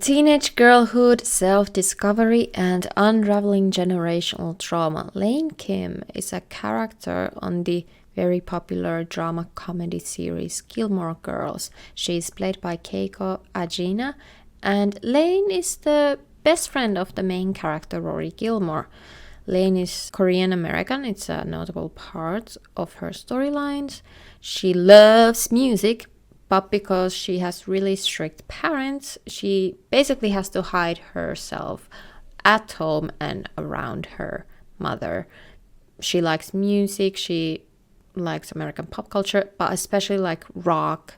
Teenage girlhood, self-discovery, and unraveling generational trauma. Lane Kim is a character on the very popular drama comedy series Gilmore Girls. She is played by Keiko Agena, and Lane is the best friend of the main character Rory Gilmore. Lane is Korean American. It's a notable part of her storylines. She loves music, but because she has really strict parents, she basically has to hide herself at home and around her mother. She likes music, she likes American pop culture, but especially like rock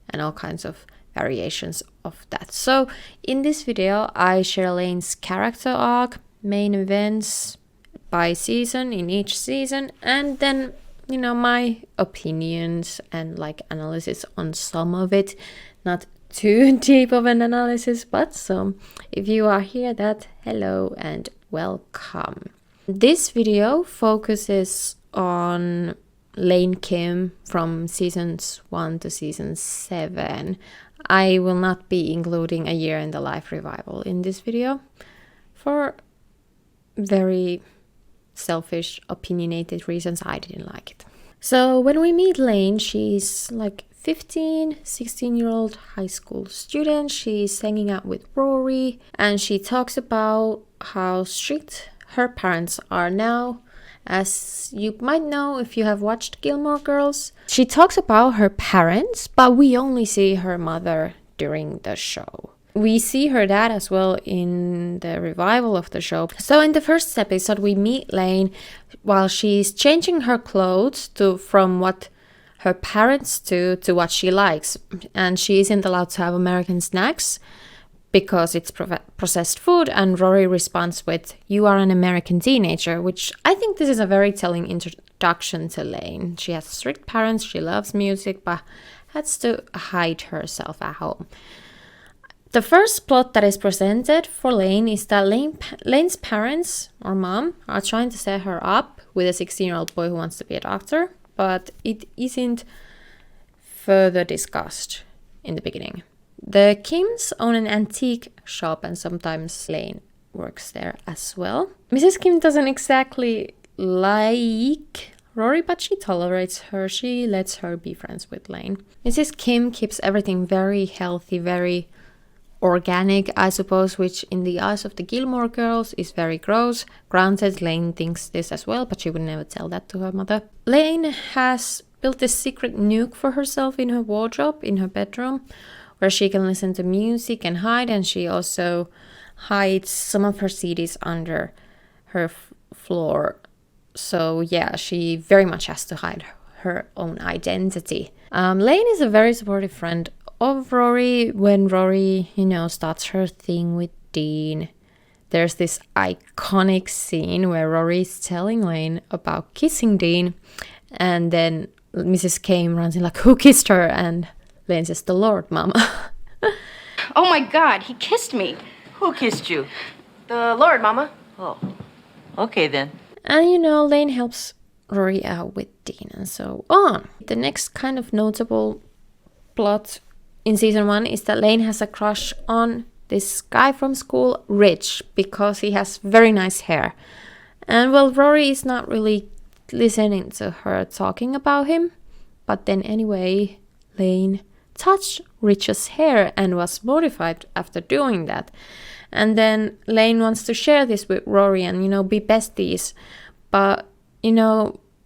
and all kinds of variations of that. So in this video, I share Lane's character arc, main events by season in each season, and then my opinions and like analysis on some of it. Not too deep of an analysis, but some. If you are here, that hello and welcome. This video focuses on Lane Kim from seasons 1 to season 7. I will not be including a year in the life revival in this video for very selfish, opinionated reasons. I didn't like it. So when we meet Lane, she's like 16-year-old high school student. She's hanging out with Rory, and she talks about how strict her parents are now. As you might know if you have watched Gilmore Girls, she talks about her parents, but we only see her mother during the show. We see her dad as well in the revival of the show. So in the first episode, we meet Lane while she's changing her clothes from what her parents do to what she likes. And she isn't allowed to have American snacks because it's processed food. And Rory responds with, "You are an American teenager," which I think this is a very telling introduction to Lane. She has strict parents, she loves music, but has to hide herself at home. The first plot that is presented for Lane is that Lane's parents or mom are trying to set her up with a 16-year-old boy who wants to be a doctor, but it isn't further discussed in the beginning. The Kims own an antique shop, and sometimes Lane works there as well. Mrs. Kim doesn't exactly like Rory, but she tolerates her. She lets her be friends with Lane. Mrs. Kim keeps everything very healthy, very organic, I suppose, which in the eyes of the Gilmore Girls is very gross. Granted, Lane thinks this as well, but she would never tell that to her mother. Lane has built this secret nook for herself in her wardrobe, in her bedroom, where she can listen to music and hide, and she also hides some of her CDs under her floor. So yeah, she very much has to hide her own identity. Lane is a very supportive friend of Rory. When Rory, starts her thing with Dean, there's this iconic scene where Rory is telling Lane about kissing Dean, and then Mrs. Kim runs in like, "Who kissed her?" And Lane says, "The Lord, Mama." Oh my God, he kissed me. Who kissed you? The Lord, Mama. Oh, okay then. And Lane helps Rory out with Dean and so on. The next kind of notable plot in season 1 is that Lane has a crush on this guy from school, Rich, because he has very nice hair. And well, Rory is not really listening to her talking about him. But then anyway, Lane touched Rich's hair and was mortified after doing that. And then Lane wants to share this with Rory and, be besties. But,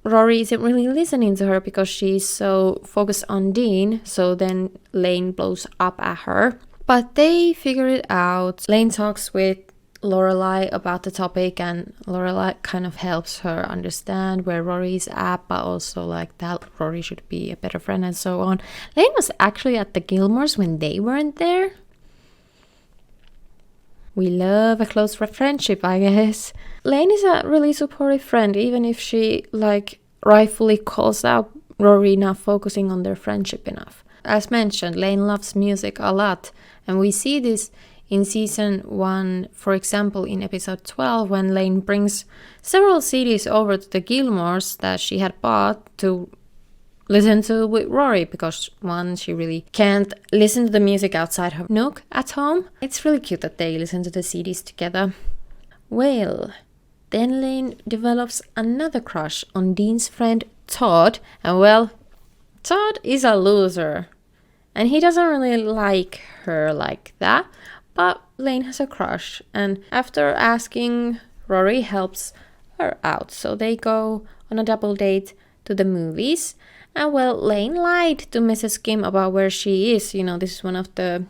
Rory isn't really listening to her because she's so focused on Dean. So then Lane blows up at her. But they figure it out. Lane talks with Lorelai about the topic, and Lorelai kind of helps her understand where Rory is at, but also like that Rory should be a better friend and so on. Lane was actually at the Gilmores when they weren't there. We love a close friendship, I guess. Lane is a really supportive friend, even if she rightfully calls out Rory not focusing on their friendship enough. As mentioned, Lane loves music a lot, and we see this in season 1, for example, in episode 12, when Lane brings several CDs over to the Gilmores that she had bought to listen to with Rory, because one, she really can't listen to the music outside her nook at home. It's really cute that they listen to the CDs together. Well, then Lane develops another crush on Dean's friend Todd, and well, Todd is a loser, and he doesn't really like her like that, but Lane has a crush, and after asking, Rory helps her out, so they go on a double date to the movies. And well, Lane lied to Mrs. Kim about where she is. You know, this is one of the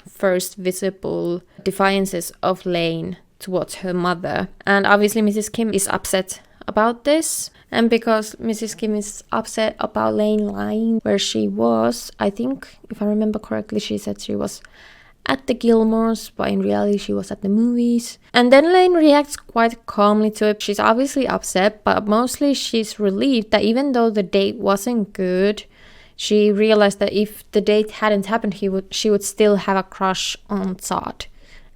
first visible defiances of Lane towards her mother. And obviously Mrs. Kim is upset about this. And because Mrs. Kim is upset about Lane lying where she was, I think, if I remember correctly, she said she was at the Gilmores, but in reality she was at the movies. And then Lane reacts quite calmly to it. She's obviously upset, but mostly she's relieved that even though the date wasn't good, she realized that if the date hadn't happened, she would still have a crush on Todd.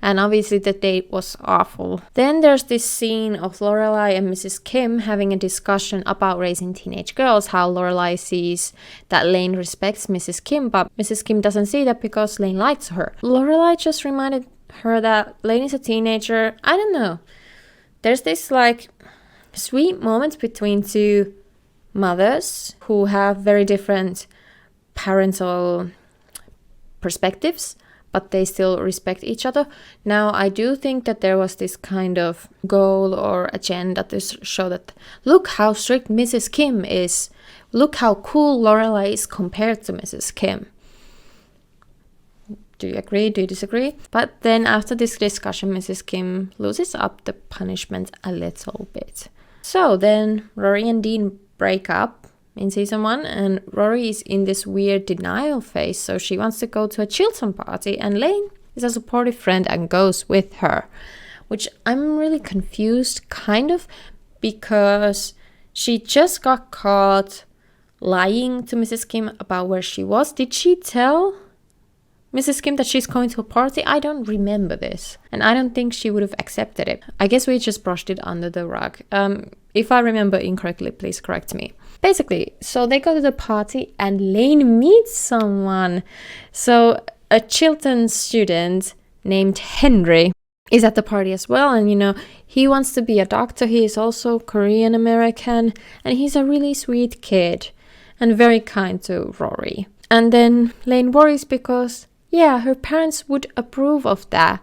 And obviously the date was awful. Then there's this scene of Lorelai and Mrs. Kim having a discussion about raising teenage girls, how Lorelai sees that Lane respects Mrs. Kim, but Mrs. Kim doesn't see that because Lane lied to her. Lorelai just reminded her that Lane is a teenager. I don't know. There's this like sweet moment between two mothers who have very different parental perspectives, but they still respect each other. Now, I do think that there was this kind of goal or agenda to show that, look how strict Mrs. Kim is. Look how cool Lorelai is compared to Mrs. Kim. Do you agree? Do you disagree? But then after this discussion, Mrs. Kim loses up the punishment a little bit. So then Rory and Dean break up in season 1, and Rory is in this weird denial phase, so she wants to go to a Chilton party, and Lane is a supportive friend and goes with her, which I'm really confused, kind of, because she just got caught lying to Mrs. Kim about where she was. Did she tell Mrs. Kim that she's going to a party? I don't remember this, and I don't think she would have accepted it. I guess we just brushed it under the rug. If I remember incorrectly, please correct me. Basically, so they go to the party and Lane meets someone. So a Chilton student named Henry is at the party as well, and you know, he wants to be a doctor. He is also Korean American, and he's a really sweet kid and very kind to Rory. And then Lane worries because, yeah, her parents would approve of that,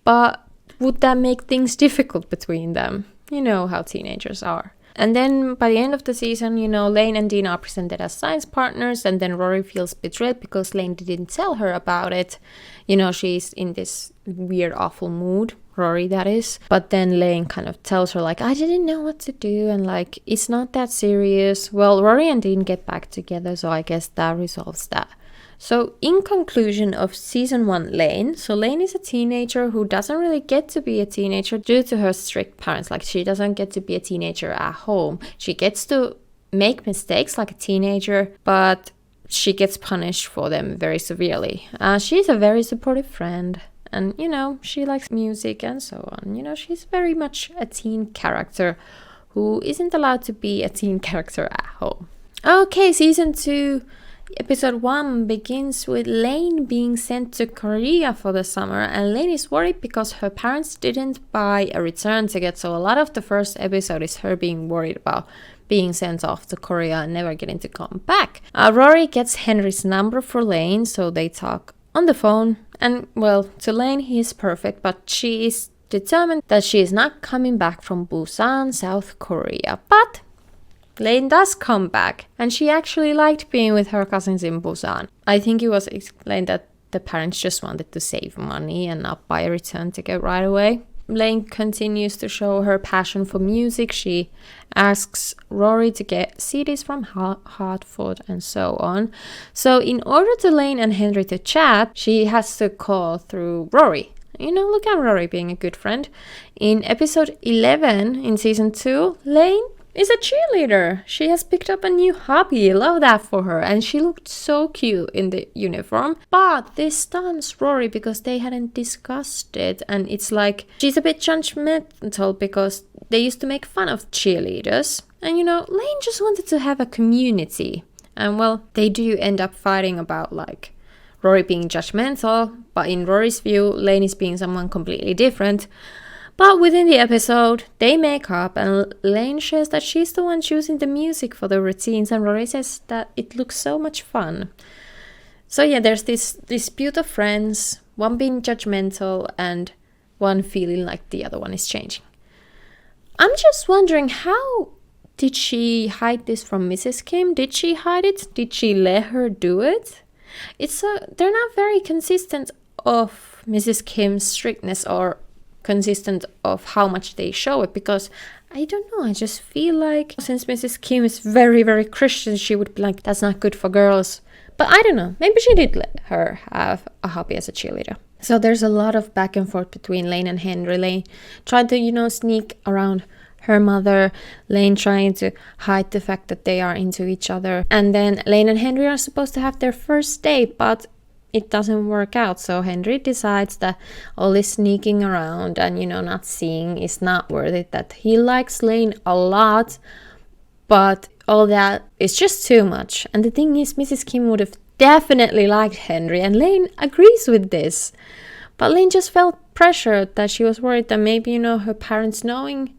but would that make things difficult between them? You know how teenagers are. And then by the end of the season, you know, Lane and Dean are presented as science partners, and then Rory feels betrayed because Lane didn't tell her about it. You know, she's in this weird, awful mood, Rory that is. But then Lane kind of tells her, like, I didn't know what to do, and like, it's not that serious. Well, Rory and Dean get back together, so I guess that resolves that. So in conclusion of season 1, Lane. So Lane is a teenager who doesn't really get to be a teenager due to her strict parents. Like, she doesn't get to be a teenager at home. She gets to make mistakes like a teenager, but she gets punished for them very severely. She's a very supportive friend, and you know, she likes music and so on. You know, she's very much a teen character who isn't allowed to be a teen character at home. Okay, season 2. Episode 1 begins with Lane being sent to Korea for the summer, and Lane is worried because her parents didn't buy a return ticket, so a lot of the first episode is her being worried about being sent off to Korea and never getting to come back. Rory gets Henry's number for Lane, so they talk on the phone, and well, to Lane he is perfect, but she is determined that she is not coming back from Busan, South Korea. But Lane does come back, and she actually liked being with her cousins in Busan. I think it was explained that the parents just wanted to save money and not buy a return ticket right away. Lane continues to show her passion for music. She asks Rory to get CDs from Hartford and so on. So in order to Lane and Henry to chat, she has to call through Rory. You know, look at Rory being a good friend. In episode 11 in season 2, Lane is a cheerleader. She has picked up a new hobby. Love that for her. And she looked so cute in the uniform. But this stuns Rory because they hadn't discussed it. And it's like, she's a bit judgmental because they used to make fun of cheerleaders. And you know, Lane just wanted to have a community. And well, they do end up fighting about like Rory being judgmental, but in Rory's view, Lane is being someone completely different. But within the episode, they make up and Lane shares that she's the one choosing the music for the routines, and Rory says that it looks so much fun. So yeah, there's this dispute of friends, one being judgmental and one feeling like the other one is changing. I'm just wondering, how did she hide this from Mrs. Kim? Did she hide it? Did she let her do it? They're not very consistent of Mrs. Kim's strictness or consistent of how much they show it, because I don't know, I just feel like since Mrs. Kim is very, very Christian, she would be like, that's not good for girls. But I don't know, maybe she did let her have a hobby as a cheerleader. So there's a lot of back and forth between Lane and Henry. Lane tried to, sneak around her mother. Lane trying to hide the fact that they are into each other. And then Lane and Henry are supposed to have their first date, but it doesn't work out. So Henry decides that all this sneaking around and, not seeing is not worth it. That he likes Lane a lot, but all that is just too much. And the thing is, Mrs. Kim would have definitely liked Henry, and Lane agrees with this. But Lane just felt pressured, that she was worried that maybe, her parents knowing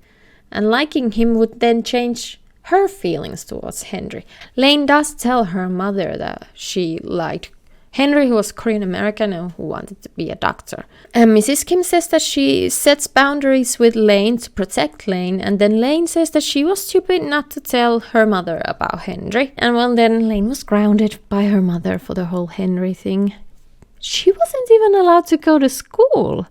and liking him would then change her feelings towards Henry. Lane does tell her mother that she liked Henry, who was Korean American and who wanted to be a doctor. And Mrs. Kim says that she sets boundaries with Lane to protect Lane, and then Lane says that she was stupid not to tell her mother about Henry. And well, then Lane was grounded by her mother for the whole Henry thing. She wasn't even allowed to go to school.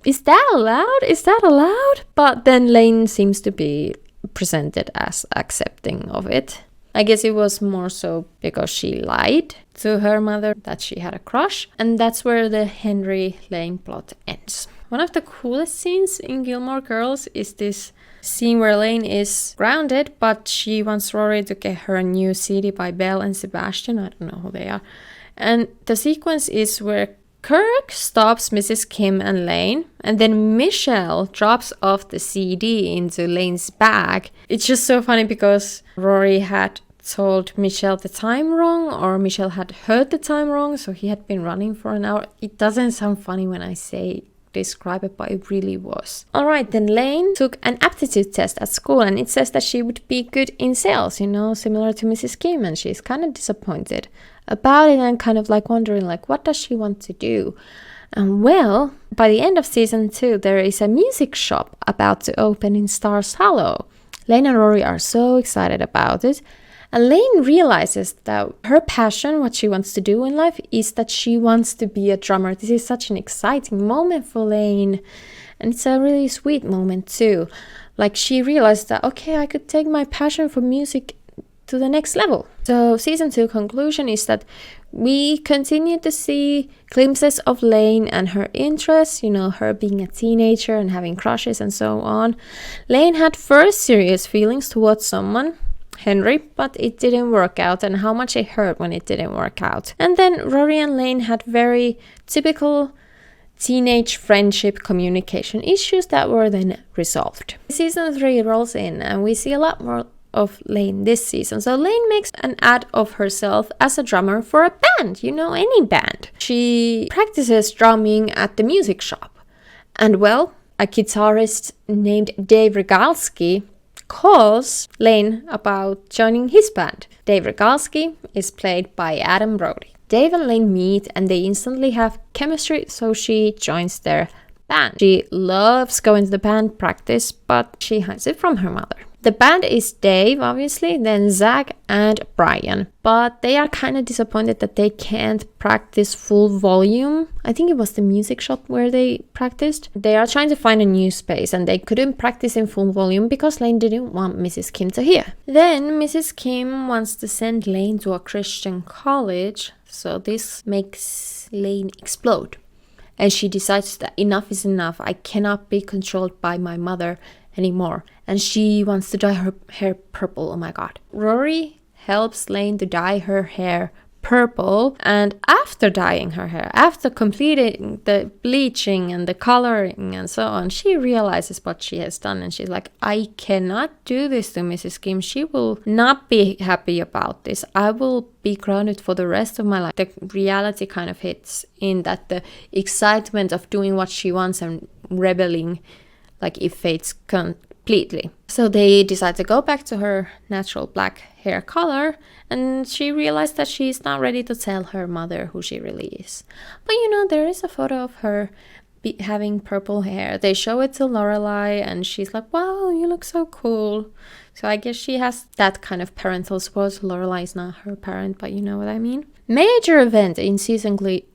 Is that allowed? Is that allowed? But then Lane seems to be presented as accepting of it. I guess it was more so because she lied to her mother that she had a crush. And that's where the Henry Lane plot ends. One of the coolest scenes in Gilmore Girls is this scene where Lane is grounded, but she wants Rory to get her a new CD by Belle and Sebastian. I don't know who they are. And the sequence is where Kirk stops Mrs. Kim and Lane, and then Michelle drops off the CD into Lane's bag. It's just so funny because Rory had told Michelle the time wrong, or Michelle had heard the time wrong, so he had been running for an hour. It doesn't sound funny when I describe it, but it really was. Alright, then Lane took an aptitude test at school, and it says that she would be good in sales, similar to Mrs. Kim, and she's kind of disappointed about it and kind of like wondering like, what does she want to do? And well, by the end of season 2, there is a music shop about to open in Stars Hollow. Lane and Rory are so excited about it. And Lane realizes that her passion, what she wants to do in life, is that she wants to be a drummer. This is such an exciting moment for Lane. And it's a really sweet moment too. Like, she realized that, okay, I could take my passion for music to the next level. So season 2 conclusion is that we continue to see glimpses of Lane and her interests, her being a teenager and having crushes and so on. Lane had first serious feelings towards someone, Henry, but it didn't work out, and how much it hurt when it didn't work out. And then Rory and Lane had very typical teenage friendship communication issues that were then resolved. Season 3 rolls in and we see a lot more of Lane this season. So Lane makes an ad of herself as a drummer for a band, any band. She practices drumming at the music shop. And well, a guitarist named Dave Regalski calls Lane about joining his band. Dave Regalski is played by Adam Brody. Dave and Lane meet and they instantly have chemistry, so she joins their band. She loves going to the band practice, but she hides it from her mother. The band is Dave, obviously, then Zach and Brian. But they are kind of disappointed that they can't practice full volume. I think it was the music shop where they practiced. They are trying to find a new space and they couldn't practice in full volume because Lane didn't want Mrs. Kim to hear. Then Mrs. Kim wants to send Lane to a Christian college, so this makes Lane explode. And she decides that enough is enough. I cannot be controlled by my mother anymore. And she wants to dye her hair purple. Oh my god. Rory helps Lane to dye her hair purple. And after dyeing her hair, after completing the bleaching and the coloring and so on, she realizes what she has done. And she's like, I cannot do this to Mrs. Kim. She will not be happy about this. I will be grounded for the rest of my life. The reality kind of hits in that the excitement of doing what she wants and rebelling, like, it fades completely. So they decide to go back to her natural black hair color, and she realized that she's not ready to tell her mother who she really is. But there is a photo of her having purple hair. They show it to Lorelai, and she's like, wow, you look so cool. So I guess she has that kind of parental support. Lorelai is not her parent, but you know what I mean. Major event in season Glee.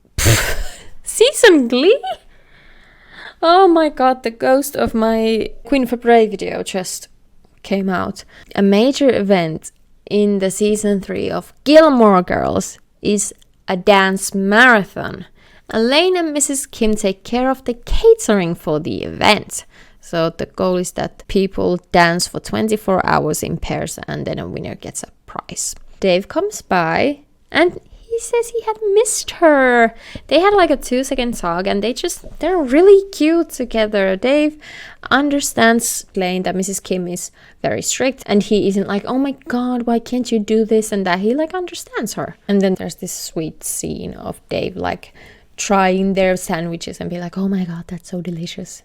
Season Glee? Oh my god, the ghost of my Queen for Bray video just came out. A major event in the season 3 of Gilmore Girls is a dance marathon. Elaine and Mrs. Kim take care of the catering for the event. So the goal is that people dance for 24 hours in pairs, and then a winner gets a prize. Dave comes by and he says he had missed her. They had like a 2-second talk, and they're really cute together. Dave understands Elaine that Mrs. Kim is very strict, and he isn't like, oh my god, why can't you do this and that. He like understands her. And then there's this sweet scene of Dave like trying their sandwiches and be like, oh my god, that's so delicious.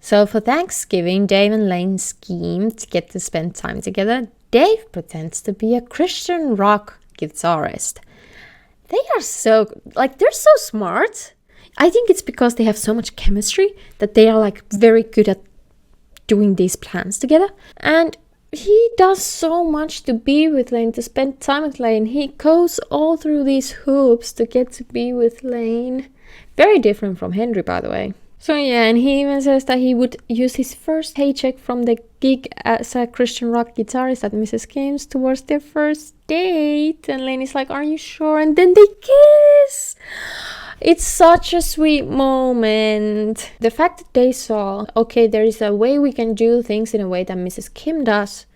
So for Thanksgiving, Dave and Elaine scheme to get to spend time together. Dave pretends to be a Christian rock guitarist. They are they're so smart. I think it's because they have so much chemistry that they are like very good at doing these plans together. And he does so much to be with Lane, to spend time with Lane. He goes all through these hoops to get to be with Lane. Very different from Henry, by the way. So yeah, and he even says that he would use his first paycheck from the gig as a Christian rock guitarist at Mrs. Kim's towards their first date. And Lane is like, are you sure? And then they kiss. It's such a sweet moment. The fact that they saw, okay, there is a way we can do things in a way that Mrs. Kim does,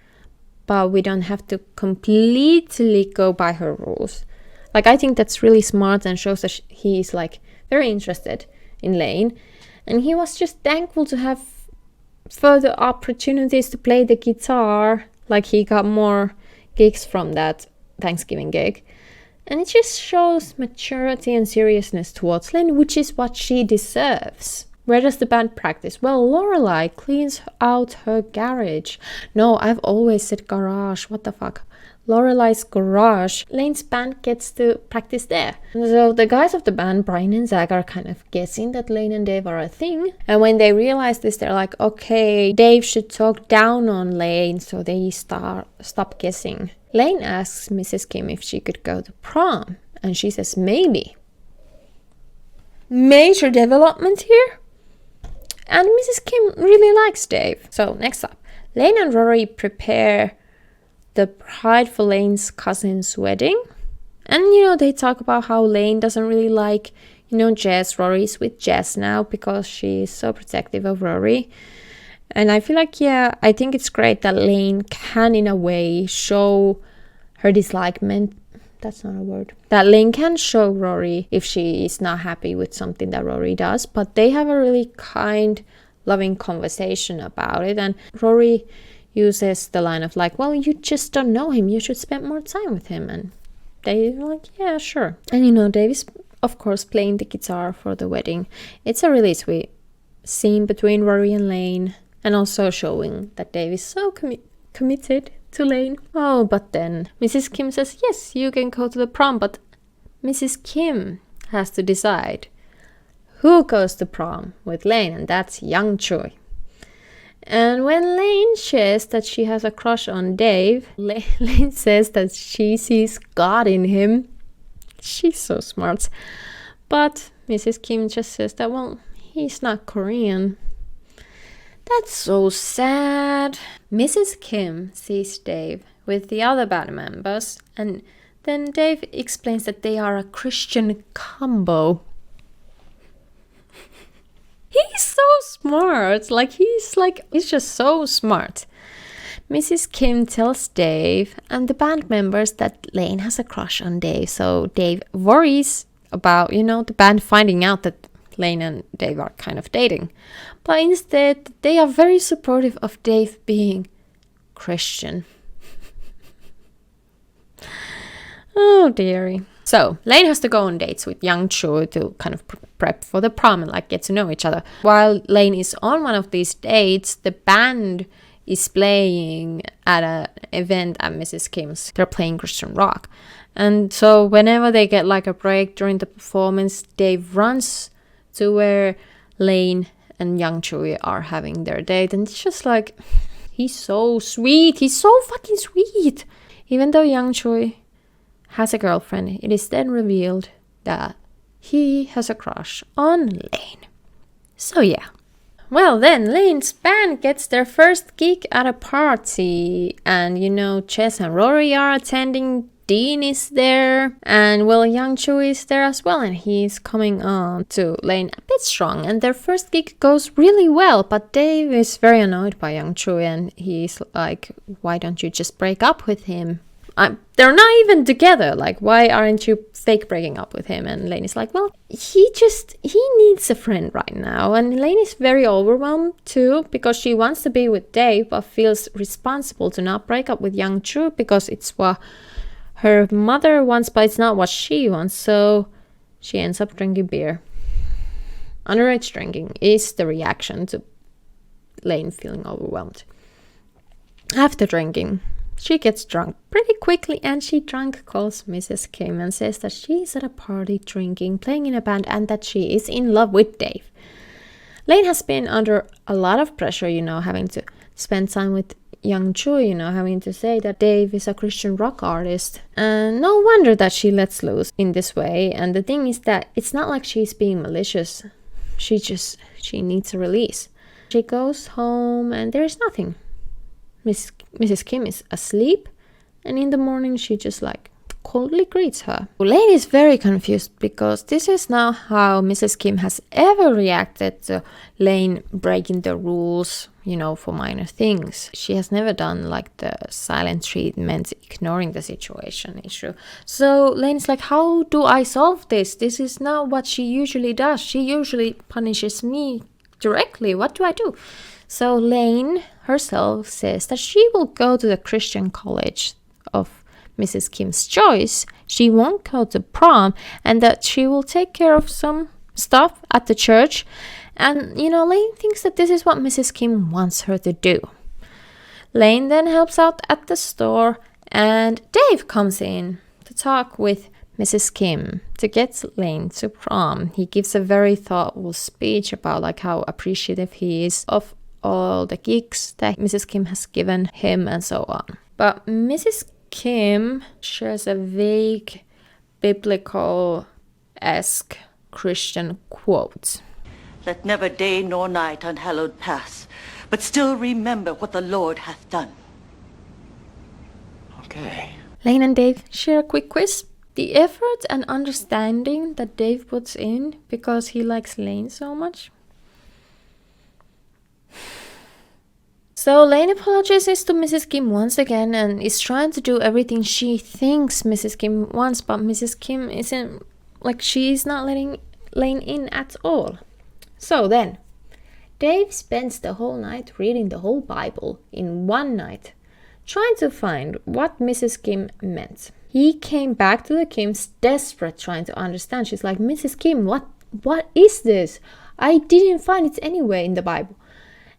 but we don't have to completely go by her rules. Like, I think that's really smart and shows that he's like very interested in Lane. And he was just thankful to have further opportunities to play the guitar. Like, he got more gigs from that Thanksgiving gig. And it just shows maturity and seriousness towards Lynn, which is what she deserves. Where does the band practice? Well, Lorelai cleans out her garage. No, I've always said garage. What the fuck? Lorelai's garage. Lane's band gets to practice there. And so the guys of the band, Brian and Zach, are kind of guessing that Lane and Dave are a thing. And when they realize this, they're like, okay, Dave should talk down on Lane, so they stop guessing. Lane asks Mrs. Kim if she could go to prom, and she says maybe. Major development here. And Mrs. Kim really likes Dave. So next up, Lane and Rory prepare the bride for Lane's cousin's wedding. And they talk about how Lane doesn't really like, Jess. Rory's with Jess now because she's so protective of Rory. And I feel like, I think it's great that Lane can, in a way, show her dislikement. That's not a word. That Lane can show Rory if she is not happy with something that Rory does. But they have a really kind, loving conversation about it. And Rory uses the line of like, well, you just don't know him. You should spend more time with him. And they're like, yeah, sure. And Dave is, of course, playing the guitar for the wedding. It's a really sweet scene between Rory and Lane. And also showing that Dave is so committed to Lane. Oh, but then Mrs. Kim says, yes, you can go to the prom. But Mrs. Kim has to decide who goes to prom with Lane. And that's young Choi. And when Lane says that she has a crush on Dave, Lane says that she sees God in him. She's so smart. But Mrs. Kim just says that, well, he's not Korean. That's so sad. Mrs. Kim sees Dave with the other band members, and then Dave explains that they are a Christian combo. He's so smart. He's just so smart. Mrs. Kim tells Dave and the band members that Lane has a crush on Dave. So Dave worries about, the band finding out that Lane and Dave are kind of dating. But instead, they are very supportive of Dave being Christian. Oh dearie. So Lane has to go on dates with Young Choo to kind of prep for the prom and get to know each other. While Lane is on one of these dates, the band is playing at an event at Mrs. Kim's. They're playing Christian rock. And so whenever they get a break during the performance, Dave runs to where Lane and Young Choo are having their date. And it's just he's so sweet. He's so fucking sweet. Even though Young Choo has a girlfriend, it is then revealed that he has a crush on Lane. So yeah. Well, then Lane's band gets their first gig at a party, and Chess and Rory are attending. Dean is there, and Young Choo is there as well, and he's coming on to Lane a bit strong, and their first gig goes really well, but Dave is very annoyed by Young Choo, and he's like, why don't you just break up with him? They're not even together. Why aren't you fake breaking up with him? And Lane is like, well, he needs a friend right now. And Lane is very overwhelmed too, because she wants to be with Dave, but feels responsible to not break up with Young Choo because it's what her mother wants, but it's not what she wants. So she ends up drinking beer. Underage drinking is the reaction to Lane feeling overwhelmed. After drinking, she gets drunk pretty quickly, and she drunk calls Mrs. Kim and says that she's at a party drinking, playing in a band, and that she is in love with Dave. Lane has been under a lot of pressure, having to spend time with Young Choo, having to say that Dave is a Christian rock artist. And no wonder that she lets loose in this way. And the thing is that it's not like she's being malicious. She needs a release. She goes home and there is nothing. Mrs. Kim is asleep, and in the morning she just coldly greets her. Lane is very confused because this is not how Mrs. Kim has ever reacted to Lane breaking the rules, for minor things. She has never done the silent treatment, ignoring the situation issue. So Lane is like, how do I solve this? This is not what she usually does. She usually punishes me directly. What do I do? So Lane herself says that she will go to the Christian college of Mrs. Kim's choice. She won't go to prom, and that she will take care of some stuff at the church. And, Lane thinks that this is what Mrs. Kim wants her to do. Lane then helps out at the store, and Dave comes in to talk with Mrs. Kim to get Lane to prom. He gives a very thoughtful speech about how appreciative he is of all the gigs that Mrs. Kim has given him and so on. But Mrs. Kim shares a vague biblical-esque Christian quote. Let never day nor night unhallowed pass, but still remember what the Lord hath done. Okay. Lane and Dave share a quick quiz. The effort and understanding that Dave puts in because he likes Lane so much. So Lane apologizes to Mrs. Kim once again and is trying to do everything she thinks Mrs. Kim wants, but Mrs. Kim isn't, she's not letting Lane in at all. So then, Dave spends the whole night reading the whole Bible in one night, trying to find what Mrs. Kim meant. He came back to the Kims desperate, trying to understand. She's like, Mrs. Kim, what is this? I didn't find it anywhere in the Bible.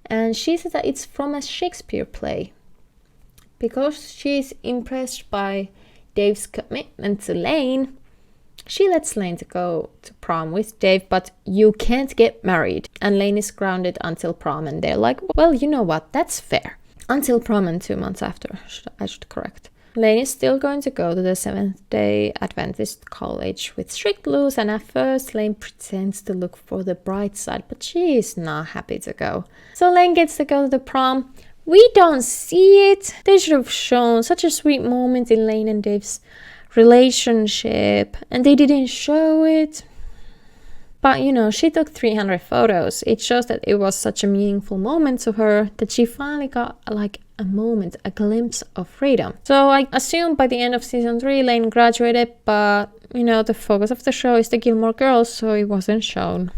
And she said that it's from a Shakespeare play. Because she's impressed by Dave's commitment to Lane, she lets Lane to go to prom with Dave, but you can't get married. And Lane is grounded until prom, and they're like, well, you know what, that's fair. Until prom and 2 months after, I should correct. Lane is still going to go to the Seventh-day Adventist college with strict rules, and at first Lane pretends to look for the bright side, but she is not happy to go. So Lane gets to go to the prom. We don't see it. They should have shown such a sweet moment in Lane and Dave's relationship, and they didn't show it. But she took 300 photos. It shows that it was such a meaningful moment to her that she finally got a moment, a glimpse of freedom. So I assume by the end of season 3, Lane graduated, but the focus of the show is the Gilmore Girls, so it wasn't shown.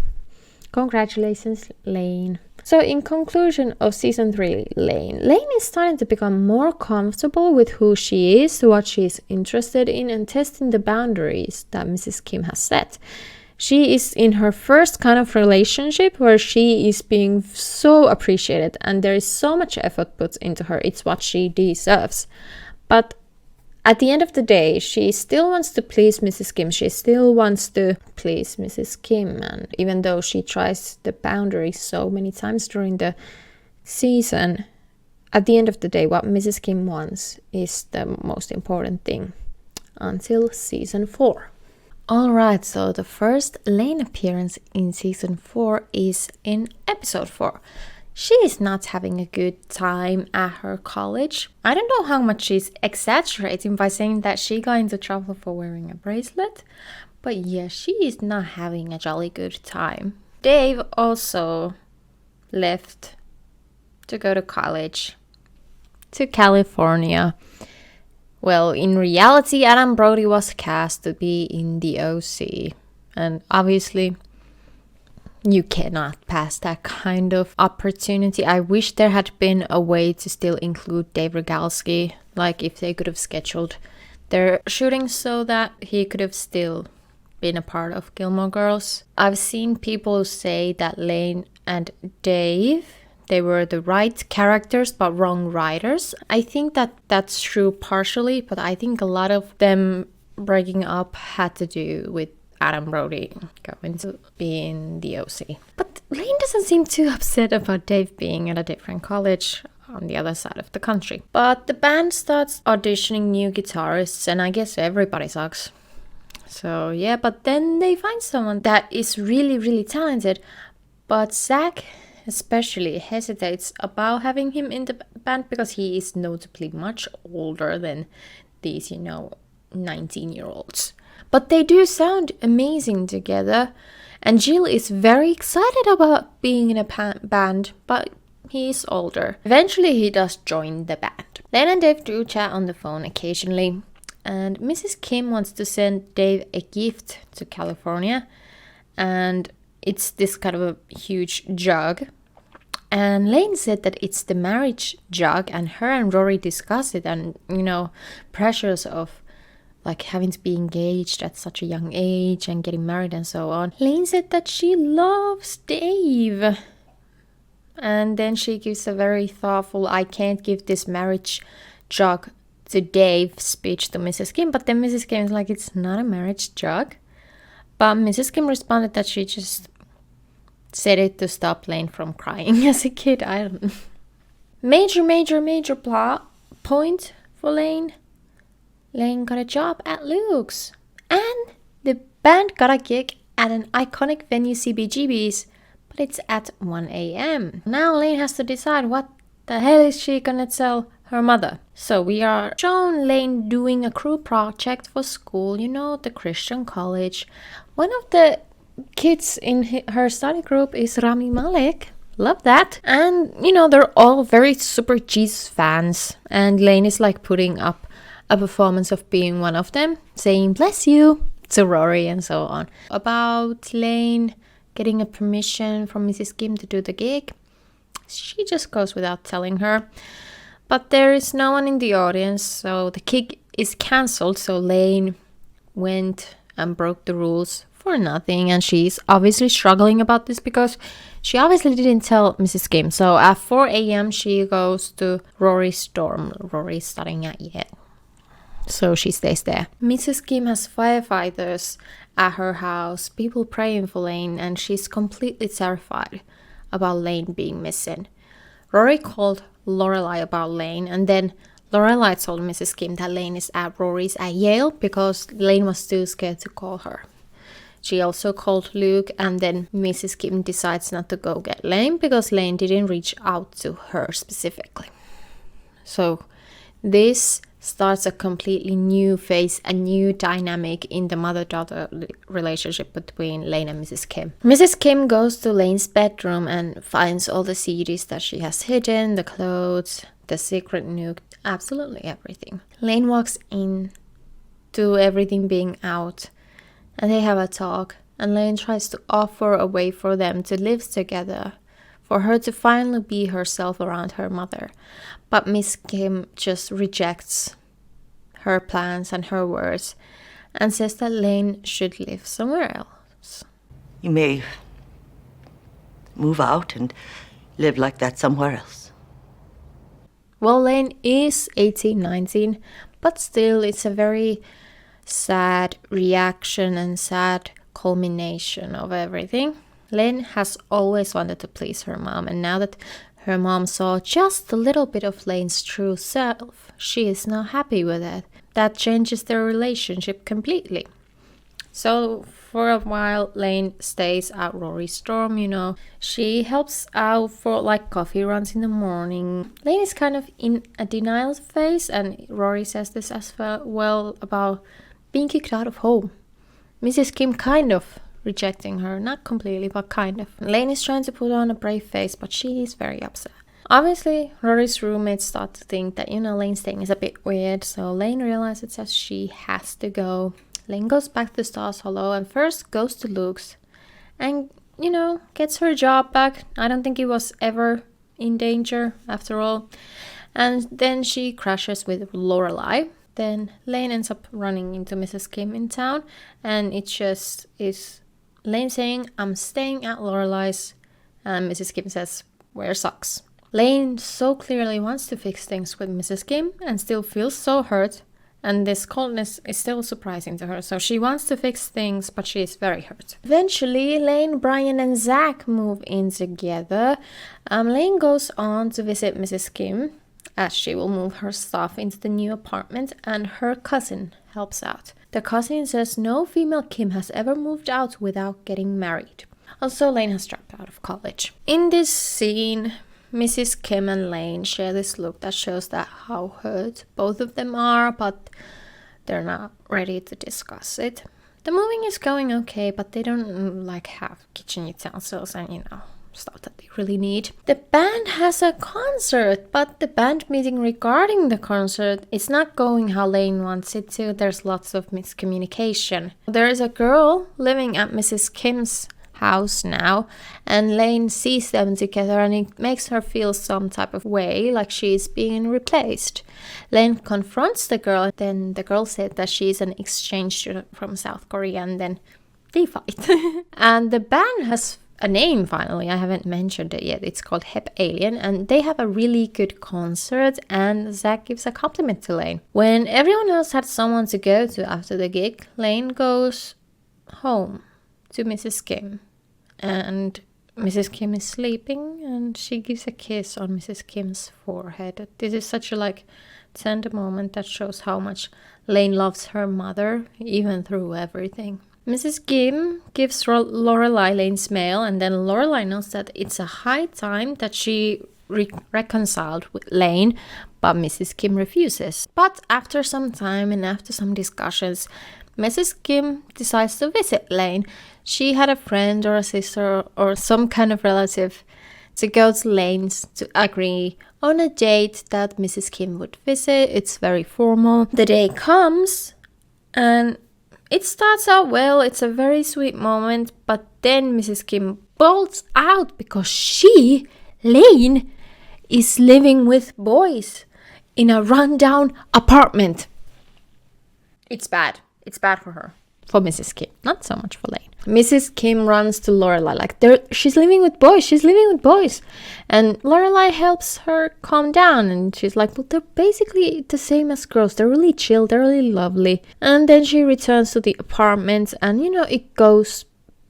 Congratulations, Lane. So in conclusion of season 3, Lane is starting to become more comfortable with who she is, what she is interested in, and testing the boundaries that Mrs. Kim has set. She is in her first kind of relationship where she is being so appreciated and there is so much effort put into her. It's what she deserves. But at the end of the day, she still wants to please Mrs. Kim. She still wants to please Mrs. Kim. And even though she tries the boundaries so many times during the season, at the end of the day, what Mrs. Kim wants is the most important thing until season 4. Alright, so the first Lane appearance in season 4 is in episode 4. She is not having a good time at her college. I don't know how much she's exaggerating by saying that she got into trouble for wearing a bracelet, but yeah, she is not having a jolly good time. Dave also left to go to college to California. Well, in reality, Adam Brody was cast to be in the OC. And obviously, you cannot pass that kind of opportunity. I wish there had been a way to still include Dave Rogalski. Like if they could have scheduled their shooting so that he could have still been a part of Gilmore Girls. I've seen people say that Lane and Dave, they were the right characters but wrong writers. I think that that's true partially, but I think a lot of them breaking up had to do with Adam Brody going to be in the OC. But Lane doesn't seem too upset about Dave being at a different college on the other side of the country. But the band starts auditioning new guitarists and I guess everybody sucks. So yeah, but then they find someone that is really, really talented. But Zach especially hesitates about having him in the band because he is notably much older than these, 19-year-olds. But they do sound amazing together, and Jill is very excited about being in a band, but he is older. Eventually he does join the band. Lane and Dave do chat on the phone occasionally, and Mrs. Kim wants to send Dave a gift to California, and it's this kind of a huge jug. And Lane said that it's the marriage jug, and her and Rory discuss it, and pressures of like having to be engaged at such a young age and getting married and so on. Lane said that she loves Dave. And then she gives a very thoughtful, I can't give this marriage jug to Dave speech to Mrs. Kim. But then Mrs. Kim is like, it's not a marriage jug. But Mrs. Kim responded that she just said it to stop Lane from crying as a kid. I don't know. Major plot point for Lane. Lane got a job at Luke's. And the band got a gig at an iconic venue, CBGB's. But it's at 1 a.m. Now Lane has to decide what the hell is she gonna tell her mother. So we are shown Lane doing a crew project for school, the Christian college. One of the kids in her study group is Rami Malek. Love that. And, they're all very super Jesus fans. And Lane is like putting up a performance of being one of them, saying, bless you, to Rory and so on. About Lane getting a permission from Mrs. Kim to do the gig, she just goes without telling her. But there is no one in the audience, so the gig is cancelled. So Lane went and broke the rules for nothing, and she's obviously struggling about this because she obviously didn't tell Mrs. Kim. So at 4 a.m. she goes to Rory's dorm. Rory's studying at Yale, so she stays there. Mrs. Kim has firefighters at her house, people praying for Lane, and she's completely terrified about Lane being missing. Rory called Lorelai about Lane, and then Lorelai told Mrs. Kim that Lane is at Rory's at Yale because Lane was too scared to call her. She also called Luke, and then Mrs. Kim decides not to go get Lane because Lane didn't reach out to her specifically. So this starts a completely new phase, a new dynamic in the mother-daughter relationship between Lane and Mrs. Kim. Mrs. Kim goes to Lane's bedroom and finds all the CDs that she has hidden, the clothes, the secret nuked absolutely everything. Lane walks in to everything being out, and they have a talk, and Lane tries to offer a way for them to live together, for her to finally be herself around her mother. But Miss Kim just rejects her plans and her words and says that Lane should live somewhere else. You may move out and live like that somewhere else. Well, Lane is 18, 19, but still it's a very sad reaction and sad culmination of everything. Lane has always wanted to please her mom, and now that her mom saw just a little bit of Lane's true self, she is now happy with it. That changes their relationship completely. So for a while, Lane stays at Rory's dorm, you know. She helps out for like coffee runs in the morning. Lane is kind of in a denial phase, and Rory says this as well about being kicked out of home. Mrs. Kim kind of rejecting her, not completely, but kind of. Lane is trying to put on a brave face, but she is very upset. Obviously, Rory's roommates start to think that, Lane's thing is a bit weird, so Lane realizes that she has to go. Lane goes back to Stars Hollow and first goes to Luke's and, gets her job back. I don't think it was ever in danger after all. And then she crashes with Lorelai. Then Lane ends up running into Mrs. Kim in town, and it just is Lane saying, "I'm staying at Lorelai's," and Mrs. Kim says, "Wear socks." Lane so clearly wants to fix things with Mrs. Kim and still feels so hurt, and this coldness is still surprising to her. So she wants to fix things, but she is very hurt. Eventually, Lane, Brian, and Zach move in together. Lane goes on to visit Mrs. Kim, as she will move her stuff into the new apartment, and her cousin helps out. The cousin says no female Kim has ever moved out without getting married. Also, Lane has dropped out of college. In this scene, Mrs. Kim and Lane share this look that shows that how hurt both of them are, but they're not ready to discuss it. The moving is going okay, but they don't have kitchen utensils and stuff that they really need. The band has a concert, but the band meeting regarding the concert is not going how Lane wants it to. There's lots of miscommunication. There is a girl living at Mrs. Kim's house now, and Lane sees them together, and it makes her feel some type of way, like she's being replaced. Lane confronts the girl, then the girl said that she's an exchange student from South Korea, and then they fight. And the band has a name finally. I haven't mentioned it yet. It's called Hep Alien, and they have a really good concert, and Zach gives a compliment to Lane. When everyone else had someone to go to after the gig, Lane goes home to Mrs. Kim, and Mrs. Kim is sleeping, and she gives a kiss on Mrs. Kim's forehead. This is such a tender moment that shows how much Lane loves her mother, even through everything. Mrs. Kim gives Lorelai Lane's mail, and then Lorelai knows that it's a high time that she reconciled with Lane, but Mrs. Kim refuses. But after some time and after some discussions, Mrs. Kim decides to visit Lane. She had a friend or a sister or some kind of relative to go to Lane's to agree on a date that Mrs. Kim would visit. It's very formal. The day comes, and it starts out well. It's a very sweet moment, but then Mrs. Kim bolts out because she, Lane, is living with boys in a rundown apartment. It's bad. It's bad for her. For Mrs. Kim, not so much for Lane. Mrs. Kim runs to Lorelai, she's living with boys. And Lorelai helps her calm down, and she's like, well, they're basically the same as girls. They're really chill, they're really lovely. And then she returns to the apartment, and it goes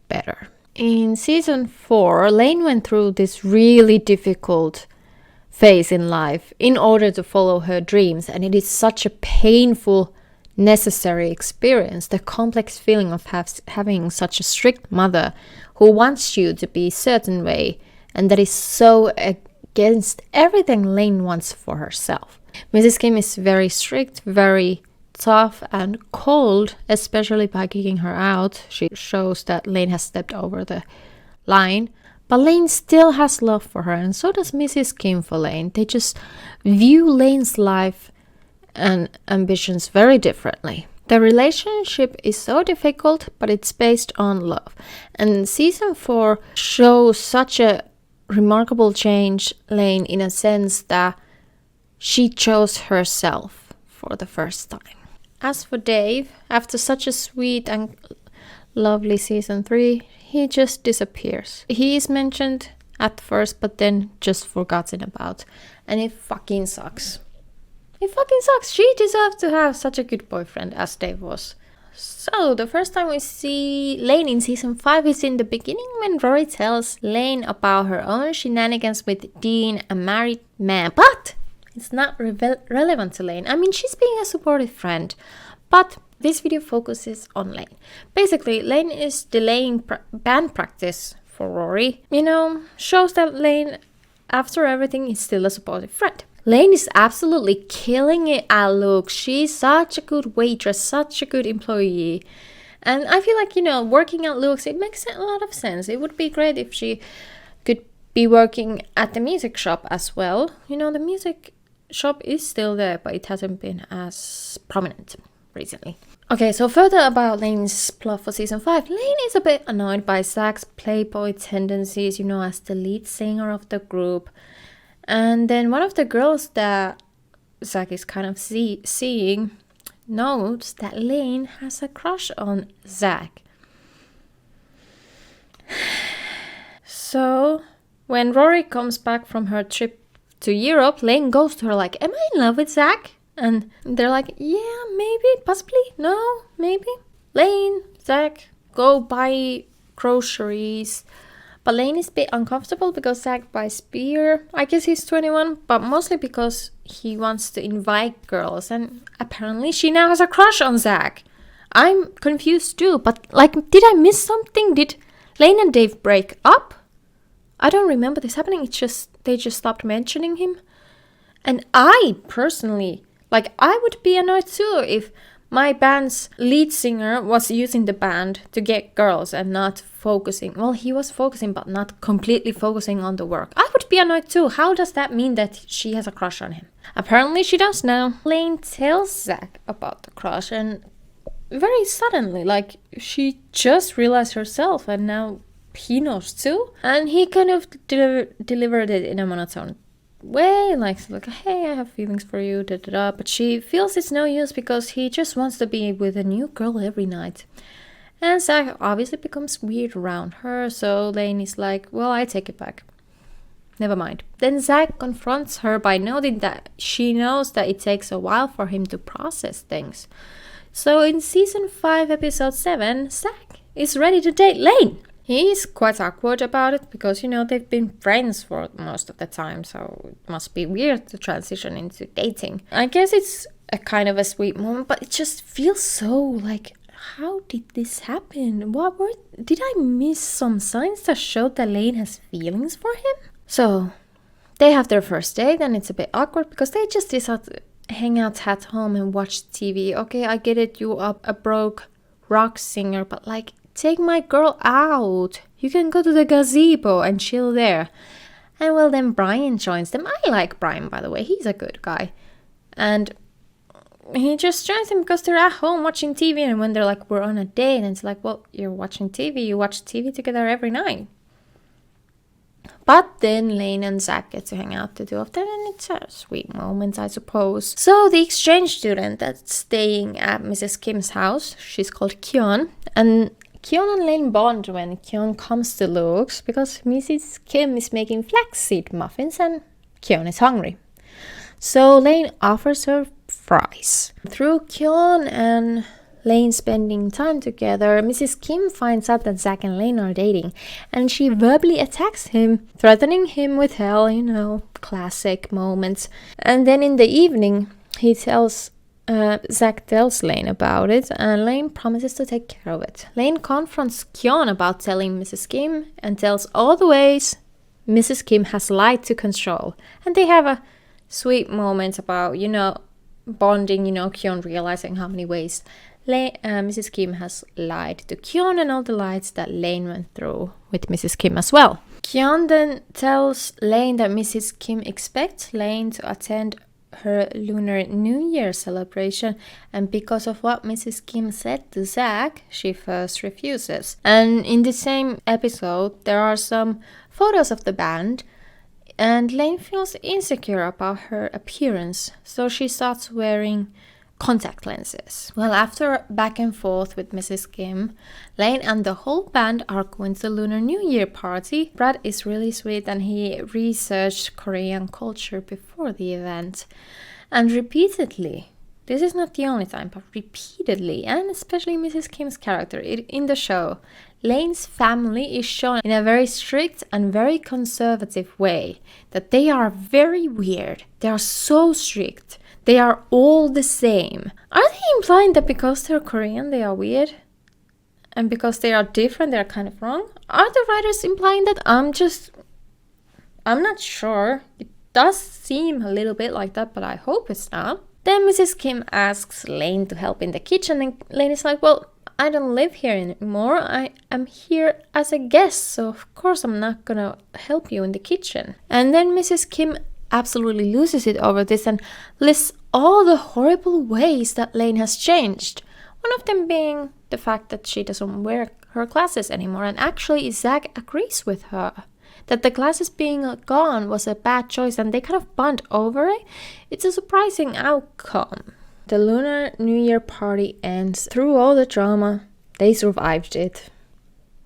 better. In season 4, Lane went through this really difficult phase in life in order to follow her dreams, and it is such a painful necessary experience, the complex feeling of having such a strict mother who wants you to be a certain way, and that is so against everything Lane wants for herself. Mrs. Kim is very strict, very tough and cold, especially by kicking her out. She shows that Lane has stepped over the line, But Lane still has love for her, and so does Mrs. Kim for Lane. They just view Lane's life and ambitions very differently. The relationship is so difficult, but it's based on love. And season 4 shows such a remarkable change, Lane, in a sense that she chose herself for the first time. As for Dave, after such a sweet and lovely season 3, he just disappears. He is mentioned at first, but then just forgotten about. And it fucking sucks. It fucking sucks. She deserved to have such a good boyfriend as Dave was. So, the first time we see Lane in season 5 is in the beginning when Rory tells Lane about her own shenanigans with Dean, a married man. But it's not relevant to Lane. I mean, she's being a supportive friend. But this video focuses on Lane. Basically, Lane is delaying band practice for Rory. You know, shows that Lane, after everything, is still a supportive friend. Lane is absolutely killing it at looks. She's such a good waitress, such a good employee. And I feel like, you know, working at Luke's, it makes a lot of sense. It would be great if she could be working at the music shop as well. You know, the music shop is still there, but it hasn't been as prominent recently. Okay, so further about Lane's plot for season 5. Lane is a bit annoyed by Zach's playboy tendencies, you know, as the lead singer of the group. And then one of the girls that Zach is kind of seeing notes that Lane has a crush on Zach. So when Rory comes back from her trip to Europe, Lane goes to her like, "Am I in love with Zach?" And they're like, "Yeah, maybe, possibly, no, maybe." Lane, Zach go buy groceries. But Lane is a bit uncomfortable because Zach buys beer. I guess he's 21, but mostly because he wants to invite girls. And apparently she now has a crush on Zach. I'm confused too, but like, did I miss something? Did Lane and Dave break up? I don't remember this happening. They just stopped mentioning him. And I personally, like, I would be annoyed too if my band's lead singer was using the band to get girls and not focusing. Well, he was focusing, but not completely focusing on the work. I would be annoyed too. How does that mean that she has a crush on him? Apparently she does now. Lane tells Zach about the crush, and very suddenly, like, she just realized herself, and now he knows too. And he kind of delivered it in a monotone way, like, "Hey, I have feelings for you, da da da." But she feels it's no use because he just wants to be with a new girl every night. And Zach obviously becomes weird around her, so Lane is like, "Well, I take it back. Never mind." Then Zach confronts her by noting that she knows that it takes a while for him to process things. So in season 5, episode 7, Zach is ready to date Lane. He's quite awkward about it because, you know, they've been friends for most of the time, so it must be weird to transition into dating. I guess it's a kind of a sweet moment, but it just feels so like, how did this happen? Did I miss some signs that showed that Lane has feelings for him? So they have their first date, and it's a bit awkward because they just decide to hang out at home and watch TV. Okay, I get it, you are a broke rock singer, but like, take my girl out. You can go to the gazebo and chill there. And well, then Brian joins them. I like Brian, by the way. He's a good guy. And he just joins them because they're at home watching TV. And when they're like, "We're on a date," and it's like, well, you're watching TV. You watch TV together every night. But then Lane and Zach get to hang out, the two of them, and it's a sweet moment, I suppose. So the exchange student that's staying at Mrs. Kim's house, she's called Kyon, and Kyon and Lane bond when Kyon comes to Luke's because Mrs. Kim is making flaxseed muffins and Kyon is hungry. So Lane offers her fries. Through Kyon and Lane spending time together, Mrs. Kim finds out that Zach and Lane are dating, and she verbally attacks him, threatening him with hell, you know, classic moments. And then in the evening, Zach tells Lane about it, and Lane promises to take care of it. Lane confronts Kyon about telling Mrs. Kim and tells all the ways Mrs. Kim has lied to control. And they have a sweet moment about, you know, bonding, you know, Kyon realizing how many ways Mrs. Kim has lied to Kyon and all the lies that Lane went through with Mrs. Kim as well. Kyon then tells Lane that Mrs. Kim expects Lane to attend her Lunar New Year celebration, and because of what Mrs. Kim said to Zach, she first refuses. And in the same episode, there are some photos of the band, and Lane feels insecure about her appearance, so she starts wearing contact lenses. Well, after back and forth with Mrs. Kim, Lane and the whole band are going to the Lunar New Year party. Brad is really sweet and he researched Korean culture before the event. And repeatedly, this is not the only time, but repeatedly, and especially Mrs. Kim's character in the show, Lane's family is shown in a very strict and very conservative way. That they are very weird. They are so strict. They are all the same. Are they implying that because they're Korean, they are weird? And because they are different, they're kind of wrong? Are the writers implying that? I'm not sure. It does seem a little bit like that, but I hope it's not. Then Mrs. Kim asks Lane to help in the kitchen, and Lane is like, well, I don't live here anymore. I am here as a guest, so of course I'm not gonna help you in the kitchen. And then Mrs. Kim absolutely loses it over this and lists all the horrible ways that Lane has changed. One of them being the fact that she doesn't wear her glasses anymore, and actually Zach agrees with her that the glasses being gone was a bad choice, and they kind of bond over it. It's a surprising outcome. The Lunar New Year party ends. Through all the drama, they survived it.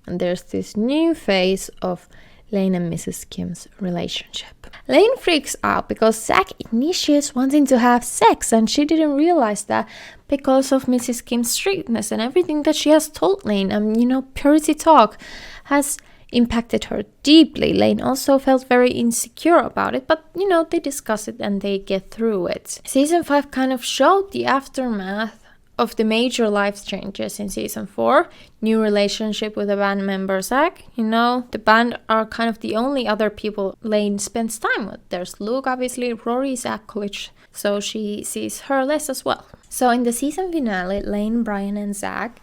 And there's this new phase of Lane and Mrs. Kim's relationship. Lane freaks out because Zach initiates wanting to have sex, and she didn't realize that because of Mrs. Kim's strictness and everything that she has told Lane. And purity talk has impacted her deeply. Lane also felt very insecure about it, but they discuss it and they get through it. Season 5 kind of showed the aftermath of the major life changes in season 4. New relationship with a band member Zach. The band are kind of the only other people Lane spends time with. There's Luke, obviously, Rory is at college, so she sees her less as well. So in the season finale, Lane, Brian and Zach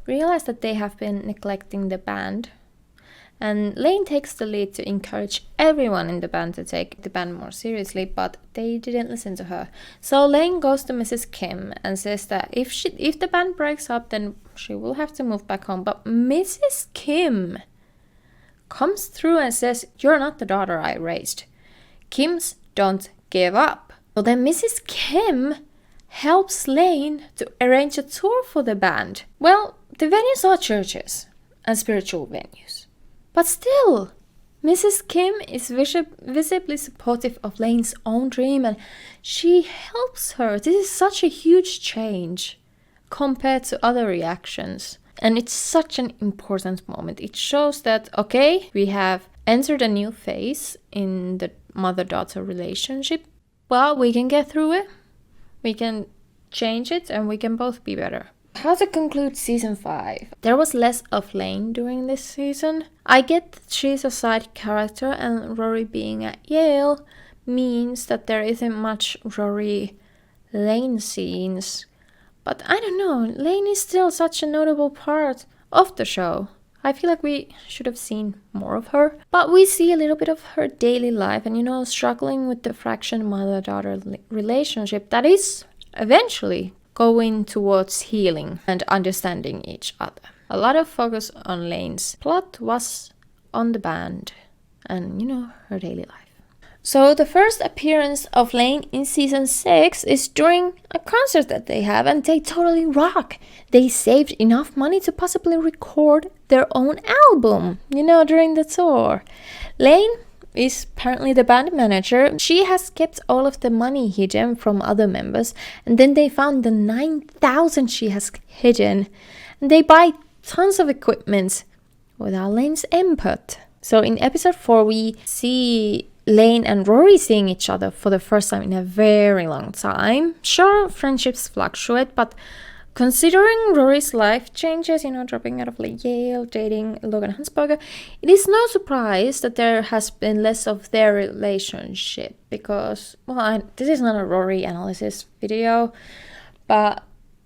realize that they have been neglecting the band. And Lane takes the lead to encourage everyone in the band to take the band more seriously, but they didn't listen to her. So Lane goes to Mrs. Kim and says that if the band breaks up, then she will have to move back home. But Mrs. Kim comes through and says, "You're not the daughter I raised. Kims don't give up." So then Mrs. Kim helps Lane to arrange a tour for the band. Well, the venues are churches and spiritual venues. But still, Mrs. Kim is visibly supportive of Lane's own dream, and she helps her. This is such a huge change compared to other reactions. And it's such an important moment. It shows that, okay, we have entered a new phase in the mother-daughter relationship, but we can get through it. We can change it, and we can both be better. How to conclude season 5? There was less of Lane during this season. I get that she's a side character, and Rory being at Yale means that there isn't much Rory-Lane scenes. But I don't know, Lane is still such a notable part of the show. I feel like we should have seen more of her. But we see a little bit of her daily life and, struggling with the fractured mother-daughter relationship that is eventually going towards healing and understanding each other. A lot of focus on Lane's plot was on the band and, her daily life. So the first appearance of Lane in season 6 is during a concert that they have, and they totally rock. They saved enough money to possibly record their own album, during the tour. Lane is apparently the band manager. She has kept all of the money hidden from other members, and then they found the 9,000 she has hidden, and they buy tons of equipment without Lane's input. So in episode 4 we see Lane and Rory seeing each other for the first time in a very long time. Sure, friendships fluctuate, but considering Rory's life changes, dropping out of Yale, dating Logan Hansberger, it is no surprise that there has been less of their relationship because, this is not a Rory analysis video, but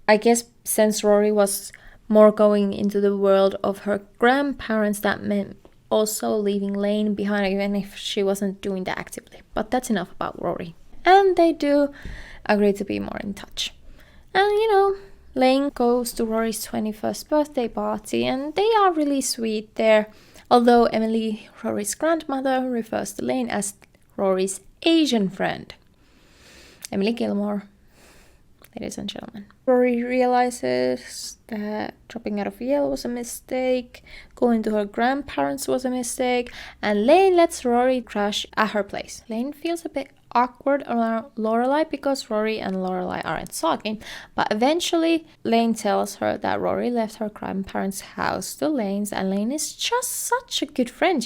I guess since Rory was more going into the world of her grandparents, that meant also leaving Lane behind, even if she wasn't doing that actively. But that's enough about Rory. And they do agree to be more in touch. And Lane goes to Rory's 21st birthday party, and they are really sweet there. Although Emily, Rory's grandmother, refers to Lane as Rory's Asian friend. Emily Gilmore, ladies and gentlemen. Rory realizes that dropping out of Yale was a mistake, going to her grandparents was a mistake, and Lane lets Rory crash at her place. Lane feels a bit awkward around Lorelai because Rory and Lorelai aren't talking, but eventually Lane tells her that Rory left her grandparents' house to Lane's, and Lane is just such a good friend,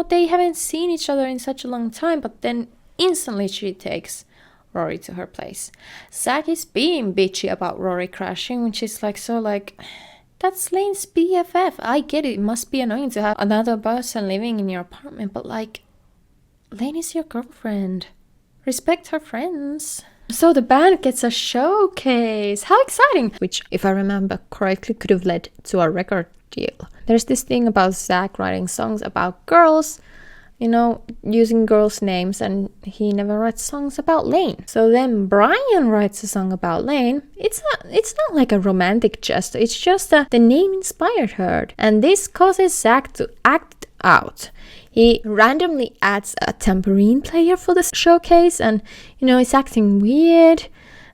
they haven't seen each other in such a long time, but then instantly she takes Rory to her place. Zach is being bitchy about Rory crashing, which is that's Lane's BFF. I get it must be annoying to have another person living in your apartment, but Lane is your girlfriend. Respect her friends. So the band gets a showcase. How exciting! Which, if I remember correctly, could have led to a record deal. There's this thing about Zach writing songs about girls, using girls' names, and he never writes songs about Lane. So then Brian writes a song about Lane. It's not like a romantic gesture. It's just that the name inspired her. And this causes Zach to act out. He randomly adds a tambourine player for the showcase, and he's acting weird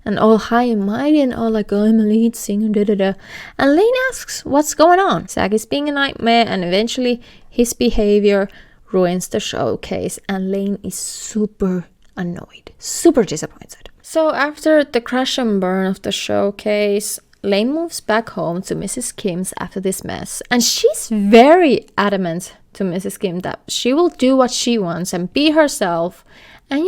and all high and mighty and all like, oh, I'm a lead singer, da-da-da. And Lane asks what's going on. Zach is being a nightmare, and eventually his behavior ruins the showcase, and Lane is super annoyed, super disappointed. So after the crash and burn of the showcase, Lane moves back home to Mrs. Kim's after this mess, and she's very adamant to Mrs. Kim that she will do what she wants and be herself, and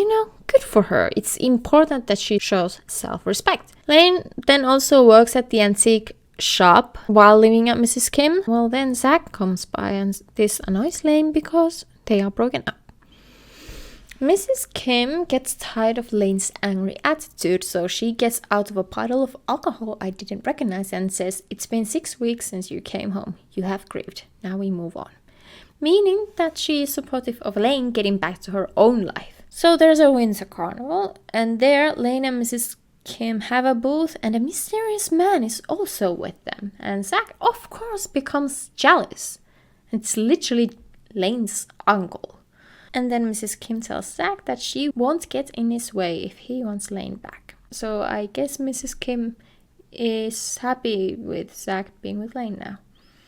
good for her. It's important that she shows self-respect. Lane then also works at the antique shop while living at Mrs. Kim. Well, then Zach comes by, and this annoys Lane because they are broken up. Mrs. Kim gets tired of Lane's angry attitude, so she gets out of a bottle of alcohol I didn't recognize and says, "It's been 6 weeks since you came home. You have grieved. Now we move on." Meaning that she is supportive of Lane getting back to her own life. So there's a winter carnival, and there Lane and Mrs. Kim have a booth, and a mysterious man is also with them. And Zach, of course, becomes jealous. It's literally Lane's uncle. And then Mrs. Kim tells Zach that she won't get in his way if he wants Lane back. So I guess Mrs. Kim is happy with Zach being with Lane now.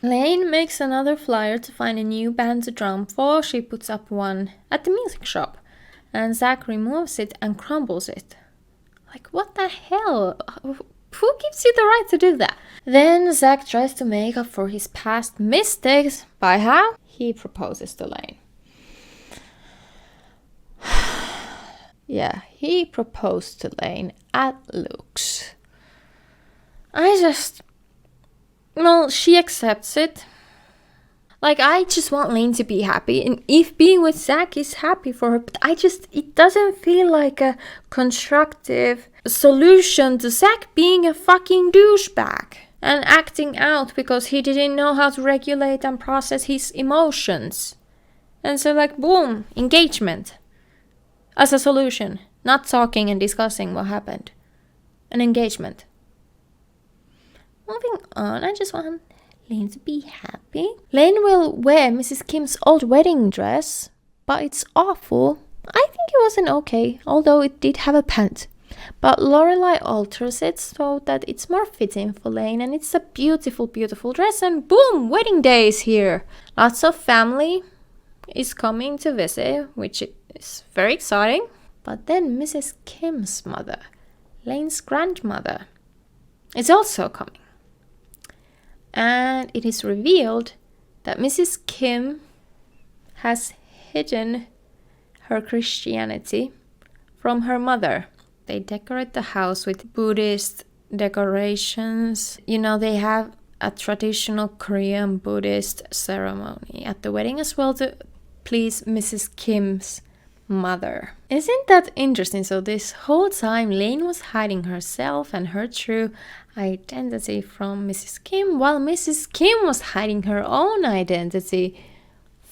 Lane makes another flyer to find a new band to drum for. She puts up one at the music shop, and Zach removes it and crumbles it. What the hell? Who gives you the right to do that? Then Zach tries to make up for his past mistakes. By how? He proposes to Lane. Yeah, he proposed to Lane at Luke's. She accepts it. I just want Lane to be happy, and if being with Zach is happy for her, but it doesn't feel like a constructive solution to Zach being a fucking douchebag and acting out because he didn't know how to regulate and process his emotions. And so boom, engagement as a solution, not talking and discussing what happened. An engagement. Moving on, I just want Lane to be happy. Lane will wear Mrs. Kim's old wedding dress, but it's awful. I think it wasn't okay, although it did have a pant. But Lorelai alters it so that it's more fitting for Lane, and it's a beautiful, beautiful dress, and boom, wedding day is here. Lots of family is coming to visit, which is very exciting. But then Mrs. Kim's mother, Lane's grandmother, is also coming. And it is revealed that Mrs. Kim has hidden her Christianity from her mother. They decorate the house with Buddhist decorations. They have a traditional Korean Buddhist ceremony at the wedding as well to please Mrs. Kim's mother. Isn't that interesting? So this whole time Lane was hiding herself and her true identity from Mrs. Kim, while Mrs. Kim was hiding her own identity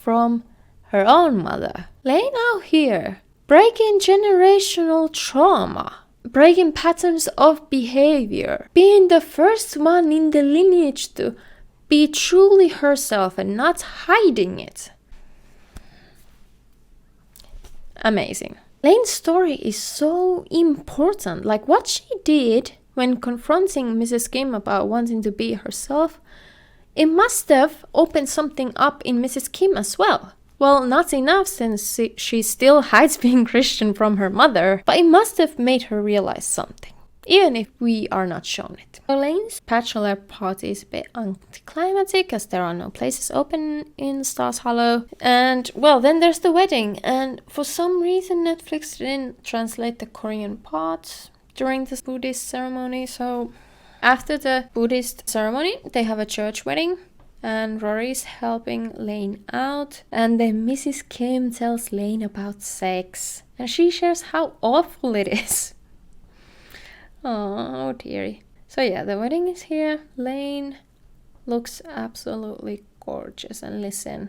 from her own mother. Lane out here, breaking generational trauma, breaking patterns of behavior, being the first one in the lineage to be truly herself and not hiding it. Amazing. Lane's story is so important. Like what she did when confronting Mrs. Kim about wanting to be herself, it must have opened something up in Mrs. Kim as well. Well, not enough since she still hides being Christian from her mother, but it must have made her realize something, even if we are not shown it. Lane's bachelor party is a bit anticlimactic as there are no places open in Stars Hollow. And well, then there's the wedding, and for some reason Netflix didn't translate the Korean part during the Buddhist ceremony, so after the Buddhist ceremony they have a church wedding. And Rory's helping Lane out. And then Mrs. Kim tells Lane about sex. And she shares how awful it is. Oh dearie. So yeah, the wedding is here. Lane looks absolutely gorgeous. And listen,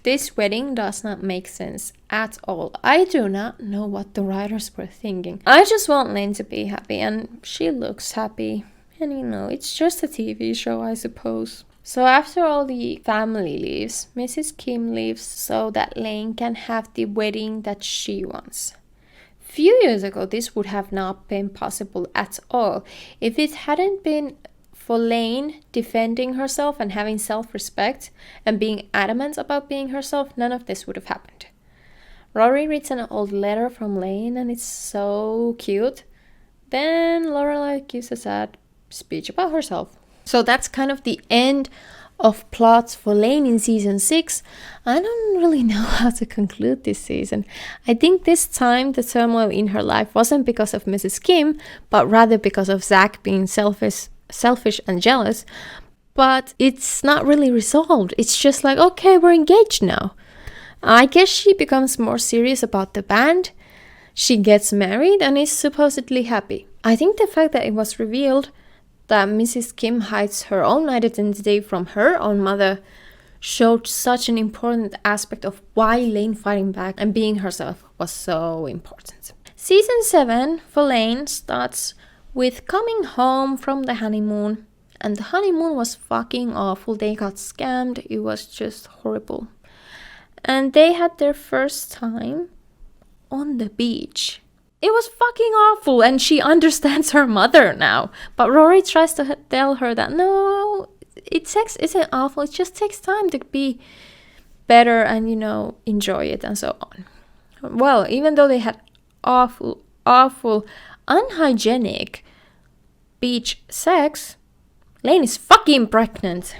this wedding does not make sense at all. I do not know what the writers were thinking. I just want Lane to be happy. And she looks happy. And you know, it's just a TV show, I suppose. So after all the family leaves, Mrs. Kim leaves so that Lane can have the wedding that she wants. Few years ago, this would have not been possible at all. If it hadn't been for Lane defending herself and having self-respect and being adamant about being herself, none of this would have happened. Rory reads an old letter from Lane and it's so cute. Then Lorelai gives a sad speech about herself. So that's kind of the end of plots for Lane in season 6. I don't really know how to conclude this season. I think this time the turmoil in her life wasn't because of Mrs. Kim, but rather because of Zach being selfish and jealous. But it's not really resolved. It's just like, okay, we're engaged now. I guess she becomes more serious about the band. She gets married and is supposedly happy. I think the fact that it was revealed that Mrs. Kim hides her own identity from her own mother showed such an important aspect of why Lane fighting back and being herself was so important. Season 7 for Lane starts with coming home from the honeymoon, and the honeymoon was fucking awful. They got scammed. It was just horrible. And they had their first time on the beach. It was fucking awful, and she understands her mother now. But Rory tries to tell her that no, sex isn't awful. It just takes time to be better and, you know, enjoy it and so on. Well, even though they had awful, unhygienic beach sex, Lane is fucking pregnant.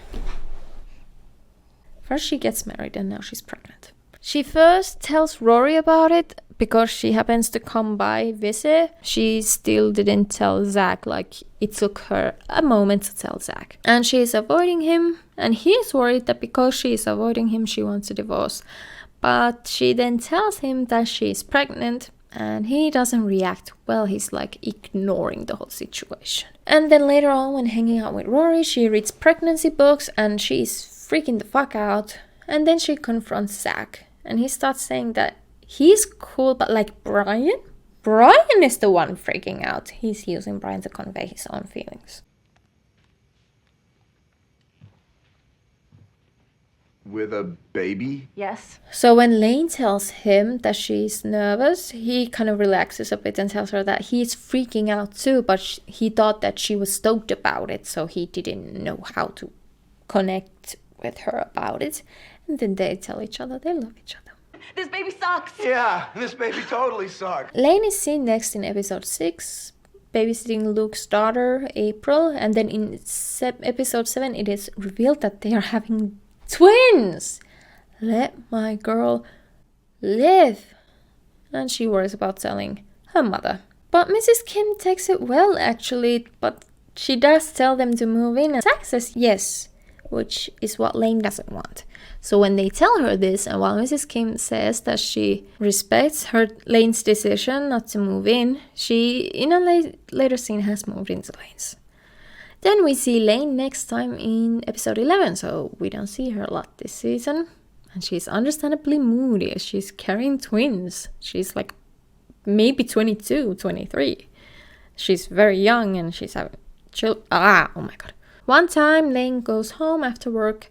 First she gets married and now she's pregnant. She first tells Rory about it because she happens to come by visit. She still didn't tell Zach, like it took her a moment to tell Zach. And she is avoiding him, and he is worried that because she is avoiding him, she wants a divorce. But she then tells him that she is pregnant, and he doesn't react well. He's like ignoring the whole situation. And then later on, when hanging out with Rory, she reads pregnancy books and she's freaking the fuck out. And then she confronts Zach, and he starts saying that he's cool, but like Brian is the one freaking out. He's using Brian to convey his own feelings. With a baby? Yes. So when Lane tells him that she's nervous, he kind of relaxes a bit and tells her that he's freaking out too, but he thought that she was stoked about it, so he didn't know how to connect with her about it. And then they tell each other they love each other. This baby sucks. Yeah, this baby totally sucks. Lane is seen next in episode 6, babysitting Luke's daughter, April, and then in episode 7 it is revealed that they are having twins. Let my girl live. And she worries about telling her mother. But Mrs. Kim takes it well, actually, but she does tell them to move in, and Zach says yes, which is what Lane doesn't want. So when they tell her this, and while Mrs. Kim says that she respects Lane's decision not to move in, she, in a later scene, has moved into Lane's. Then we see Lane next time in episode 11, so we don't see her a lot this season. And she's understandably moody. She's carrying twins. She's like maybe 22, 23. She's very young and she's having oh my god. One time, Lane goes home after work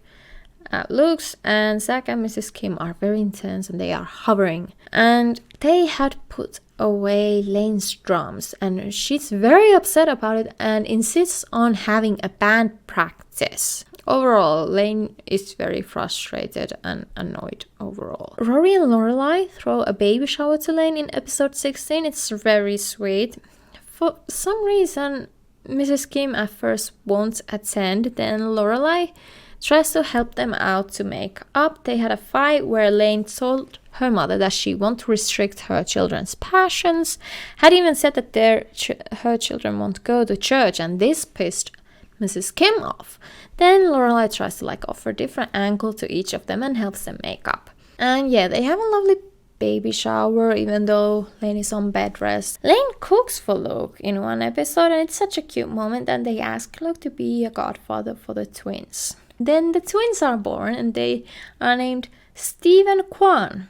at Luke's, and Zach and Mrs. Kim are very intense and they are hovering. And they had put away Lane's drums, and she's very upset about it and insists on having a band practice. Overall, Lane is very frustrated and annoyed overall. Rory and Lorelai throw a baby shower to Lane in episode 16. It's very sweet. For some reason, Mrs. Kim at first won't attend, then Lorelai tries to help them out to make up. They had a fight where Lane told her mother that she won't restrict her children's passions, had even said that her children won't go to church, and this pissed Mrs. Kim off. Then Lorelai tries to offer different angle to each of them and helps them make up. And yeah, they have a lovely baby shower, even though Lane is on bed rest. Lane cooks for Luke in one episode, and it's such a cute moment, and they ask Luke to be a godfather for the twins. Then the twins are born, and they are named Steve and Quan.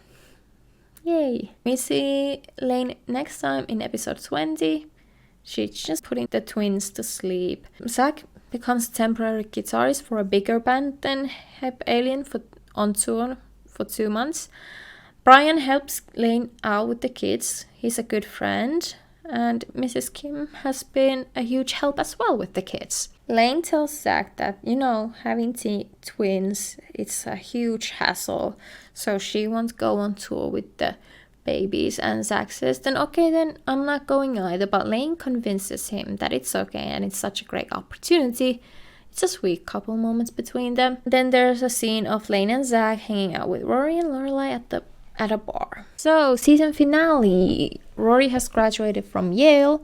Yay! We see Lane next time in episode 20. She's just putting the twins to sleep. Zach becomes temporary guitarist for a bigger band than Hep Alien on tour for 2 months. Brian helps Lane out with the kids. He's a good friend. And Mrs. Kim has been a huge help as well with the kids. Lane tells Zach that, having twins, it's a huge hassle. So she won't go on tour with the babies. And Zach says, then I'm not going either. But Lane convinces him that it's okay and it's such a great opportunity. It's a sweet couple moments between them. Then there's a scene of Lane and Zach hanging out with Rory and Lorelai at a bar. So, season finale. Rory has graduated from Yale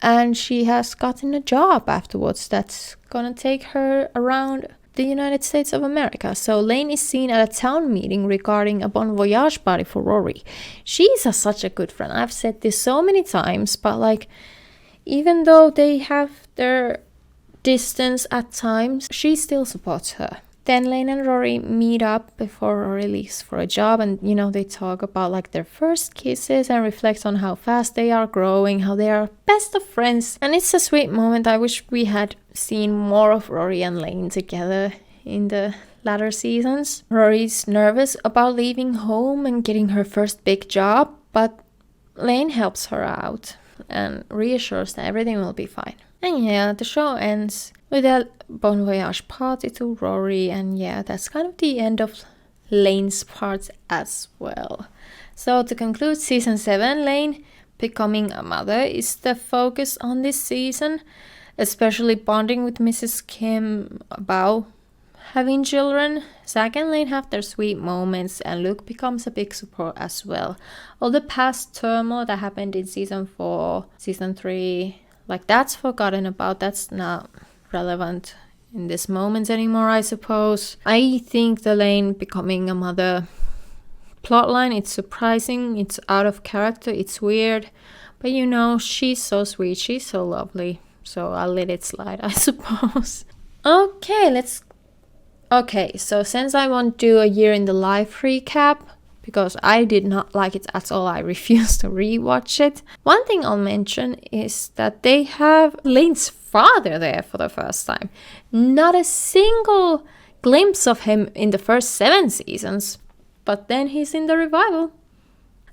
and she has gotten a job afterwards that's gonna take her around the United States of America. So Lane is seen at a town meeting regarding a Bon Voyage party for Rory. She's such a good friend. I've said this so many times, but even though they have their distance at times, she still supports her. Then Lane and Rory meet up before Rory leaves for a job, and they talk about their first kisses and reflect on how fast they are growing, how they are best of friends. And it's a sweet moment. I wish we had seen more of Rory and Lane together in the latter seasons. Rory's nervous about leaving home and getting her first big job, but Lane helps her out and reassures that everything will be fine. And yeah, the show ends with a Bon Voyage party to Rory, and yeah, that's kind of the end of Lane's part as well. So to conclude season 7, Lane becoming a mother is the focus on this season, especially bonding with Mrs. Kim about having children. Zach and Lane have their sweet moments, and Luke becomes a big support as well. All the past turmoil that happened in season 4, season 3, that's forgotten about. That's not relevant in this moment anymore, I suppose. I think the Lane becoming a mother plotline, it's surprising, it's out of character, it's weird, but she's so sweet, she's so lovely, so I'll let it slide, I suppose. Okay, so since I won't do a year in the life recap, because I did not like it at all, I refused to rewatch it. One thing I'll mention is that they have Lane's father there for the first time. Not a single glimpse of him in the first 7 seasons, but then he's in the revival.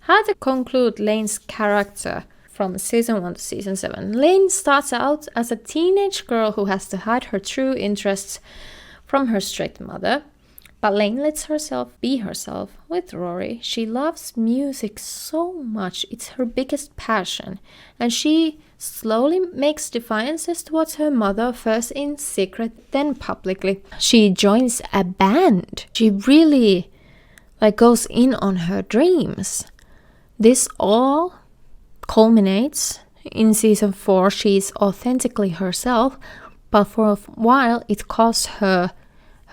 How to conclude Lane's character from season 1 to season 7. Lane starts out as a teenage girl who has to hide her true interests from her strict mother. But Lane lets herself be herself with Rory. She loves music so much, it's her biggest passion. And she slowly makes defiances towards her mother, first in secret, then publicly. She joins a band. She really goes in on her dreams. This all culminates in season 4. She's authentically herself, but for a while it costs her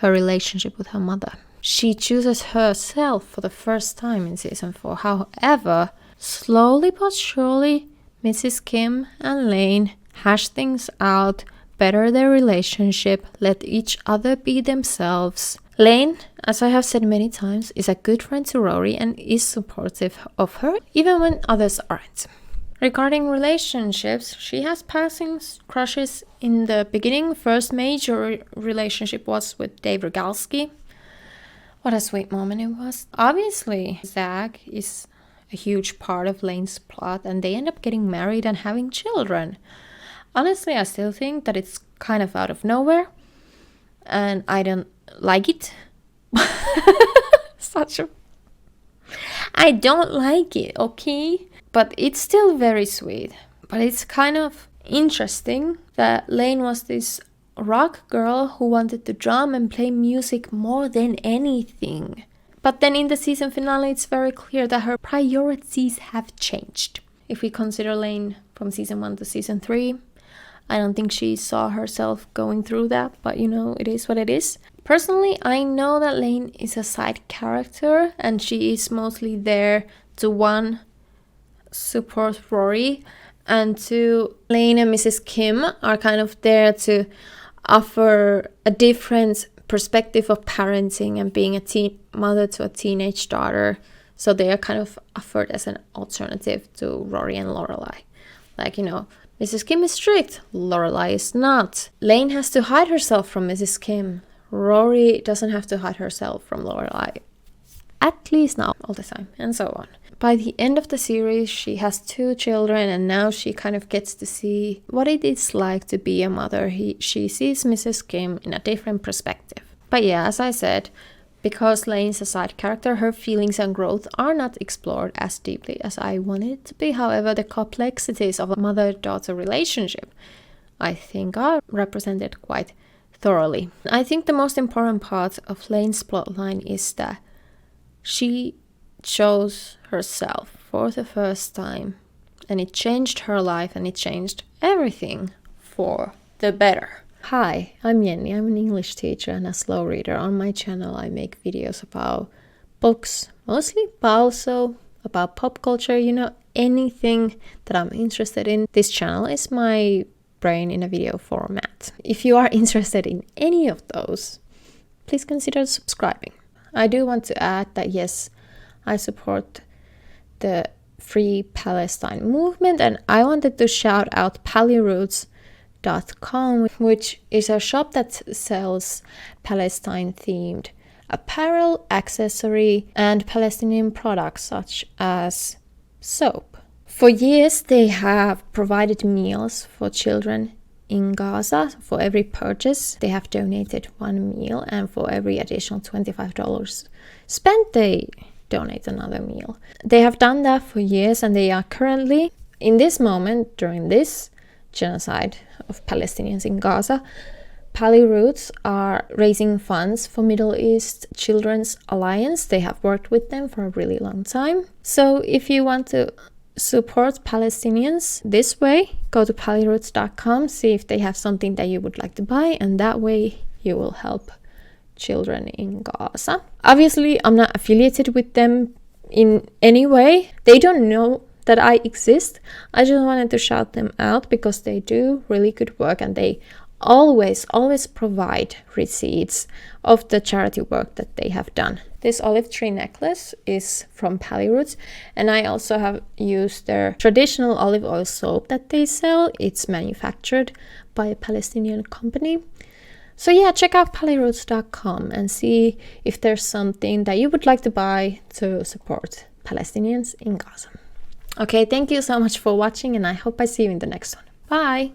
relationship with her mother. She chooses herself for the first time in season 4. However, slowly but surely, Mrs. Kim and Lane hash things out, better their relationship, let each other be themselves. Lane, as I have said many times, is a good friend to Rory and is supportive of her, even when others aren't. Regarding relationships, she has passing crushes in the beginning. First major relationship was with Dave Rogalski. What a sweet moment it was. Obviously, Zach is a huge part of Lane's plot and they end up getting married and having children. Honestly, I still think that it's kind of out of nowhere and I don't like it. I don't like it, okay? But it's still very sweet. But it's kind of interesting that Lane was this rock girl who wanted to drum and play music more than anything. But then in the season finale, it's very clear that her priorities have changed. If we consider Lane from season 1 to season 3, I don't think she saw herself going through that, but you know, it is what it is. Personally, I know that Lane is a side character and she is mostly there to one, support Rory, and two, Lane and Mrs. Kim are kind of there to offer a different perspective of parenting and being a mother to a teenage daughter. So they are kind of offered as an alternative to Rory and Lorelai. Like, you know, Mrs. Kim is strict, Lorelai is not. Lane has to hide herself from Mrs. Kim. Rory doesn't have to hide herself from Lorelai. At least not all the time, and so on. By the end of the series, she has 2 children and now she kind of gets to see what it is like to be a mother. She sees Mrs. Kim in a different perspective. But yeah, as I said, because Lane's a side character, her feelings and growth are not explored as deeply as I wanted it to be. However, the complexities of a mother-daughter relationship, I think, are represented quite thoroughly. I think the most important part of Lane's plotline is that she chose herself for the first time and it changed her life and it changed everything for the better. Hi, I'm Jenny. I'm an English teacher and a slow reader. On my channel I make videos about books mostly, but also about pop culture, you know, anything that I'm interested in. This channel is my brain in a video format. If you are interested in any of those, please consider subscribing. I do want to add that yes, I support the Free Palestine movement and I wanted to shout out PaliRoots.com, which is a shop that sells Palestine-themed apparel, accessory, and Palestinian products such as soap. For years, they have provided meals for children in Gaza. For every purchase, they have donated 1 meal, and for every additional $25 spent, they donate another meal. They have done that for years, and they are currently, in this moment, during this genocide of Palestinians in Gaza, PaliRoots are raising funds for Middle East Children's Alliance. They have worked with them for a really long time. So if you want to support Palestinians this way, go to PaliRoots.com, see if they have something that you would like to buy, and that way you will help children in Gaza. Obviously, I'm not affiliated with them in any way. They don't know that I exist. I just wanted to shout them out because they do really good work and they always provide receipts of the charity work that they have done. This olive tree necklace is from PaliRoots, and I also have used their traditional olive oil soap that they sell. It's manufactured by a Palestinian company. So yeah, check out PaliRoots.com and see if there's something that you would like to buy to support Palestinians in Gaza. Okay, thank you so much for watching and I hope I see you in the next one. Bye!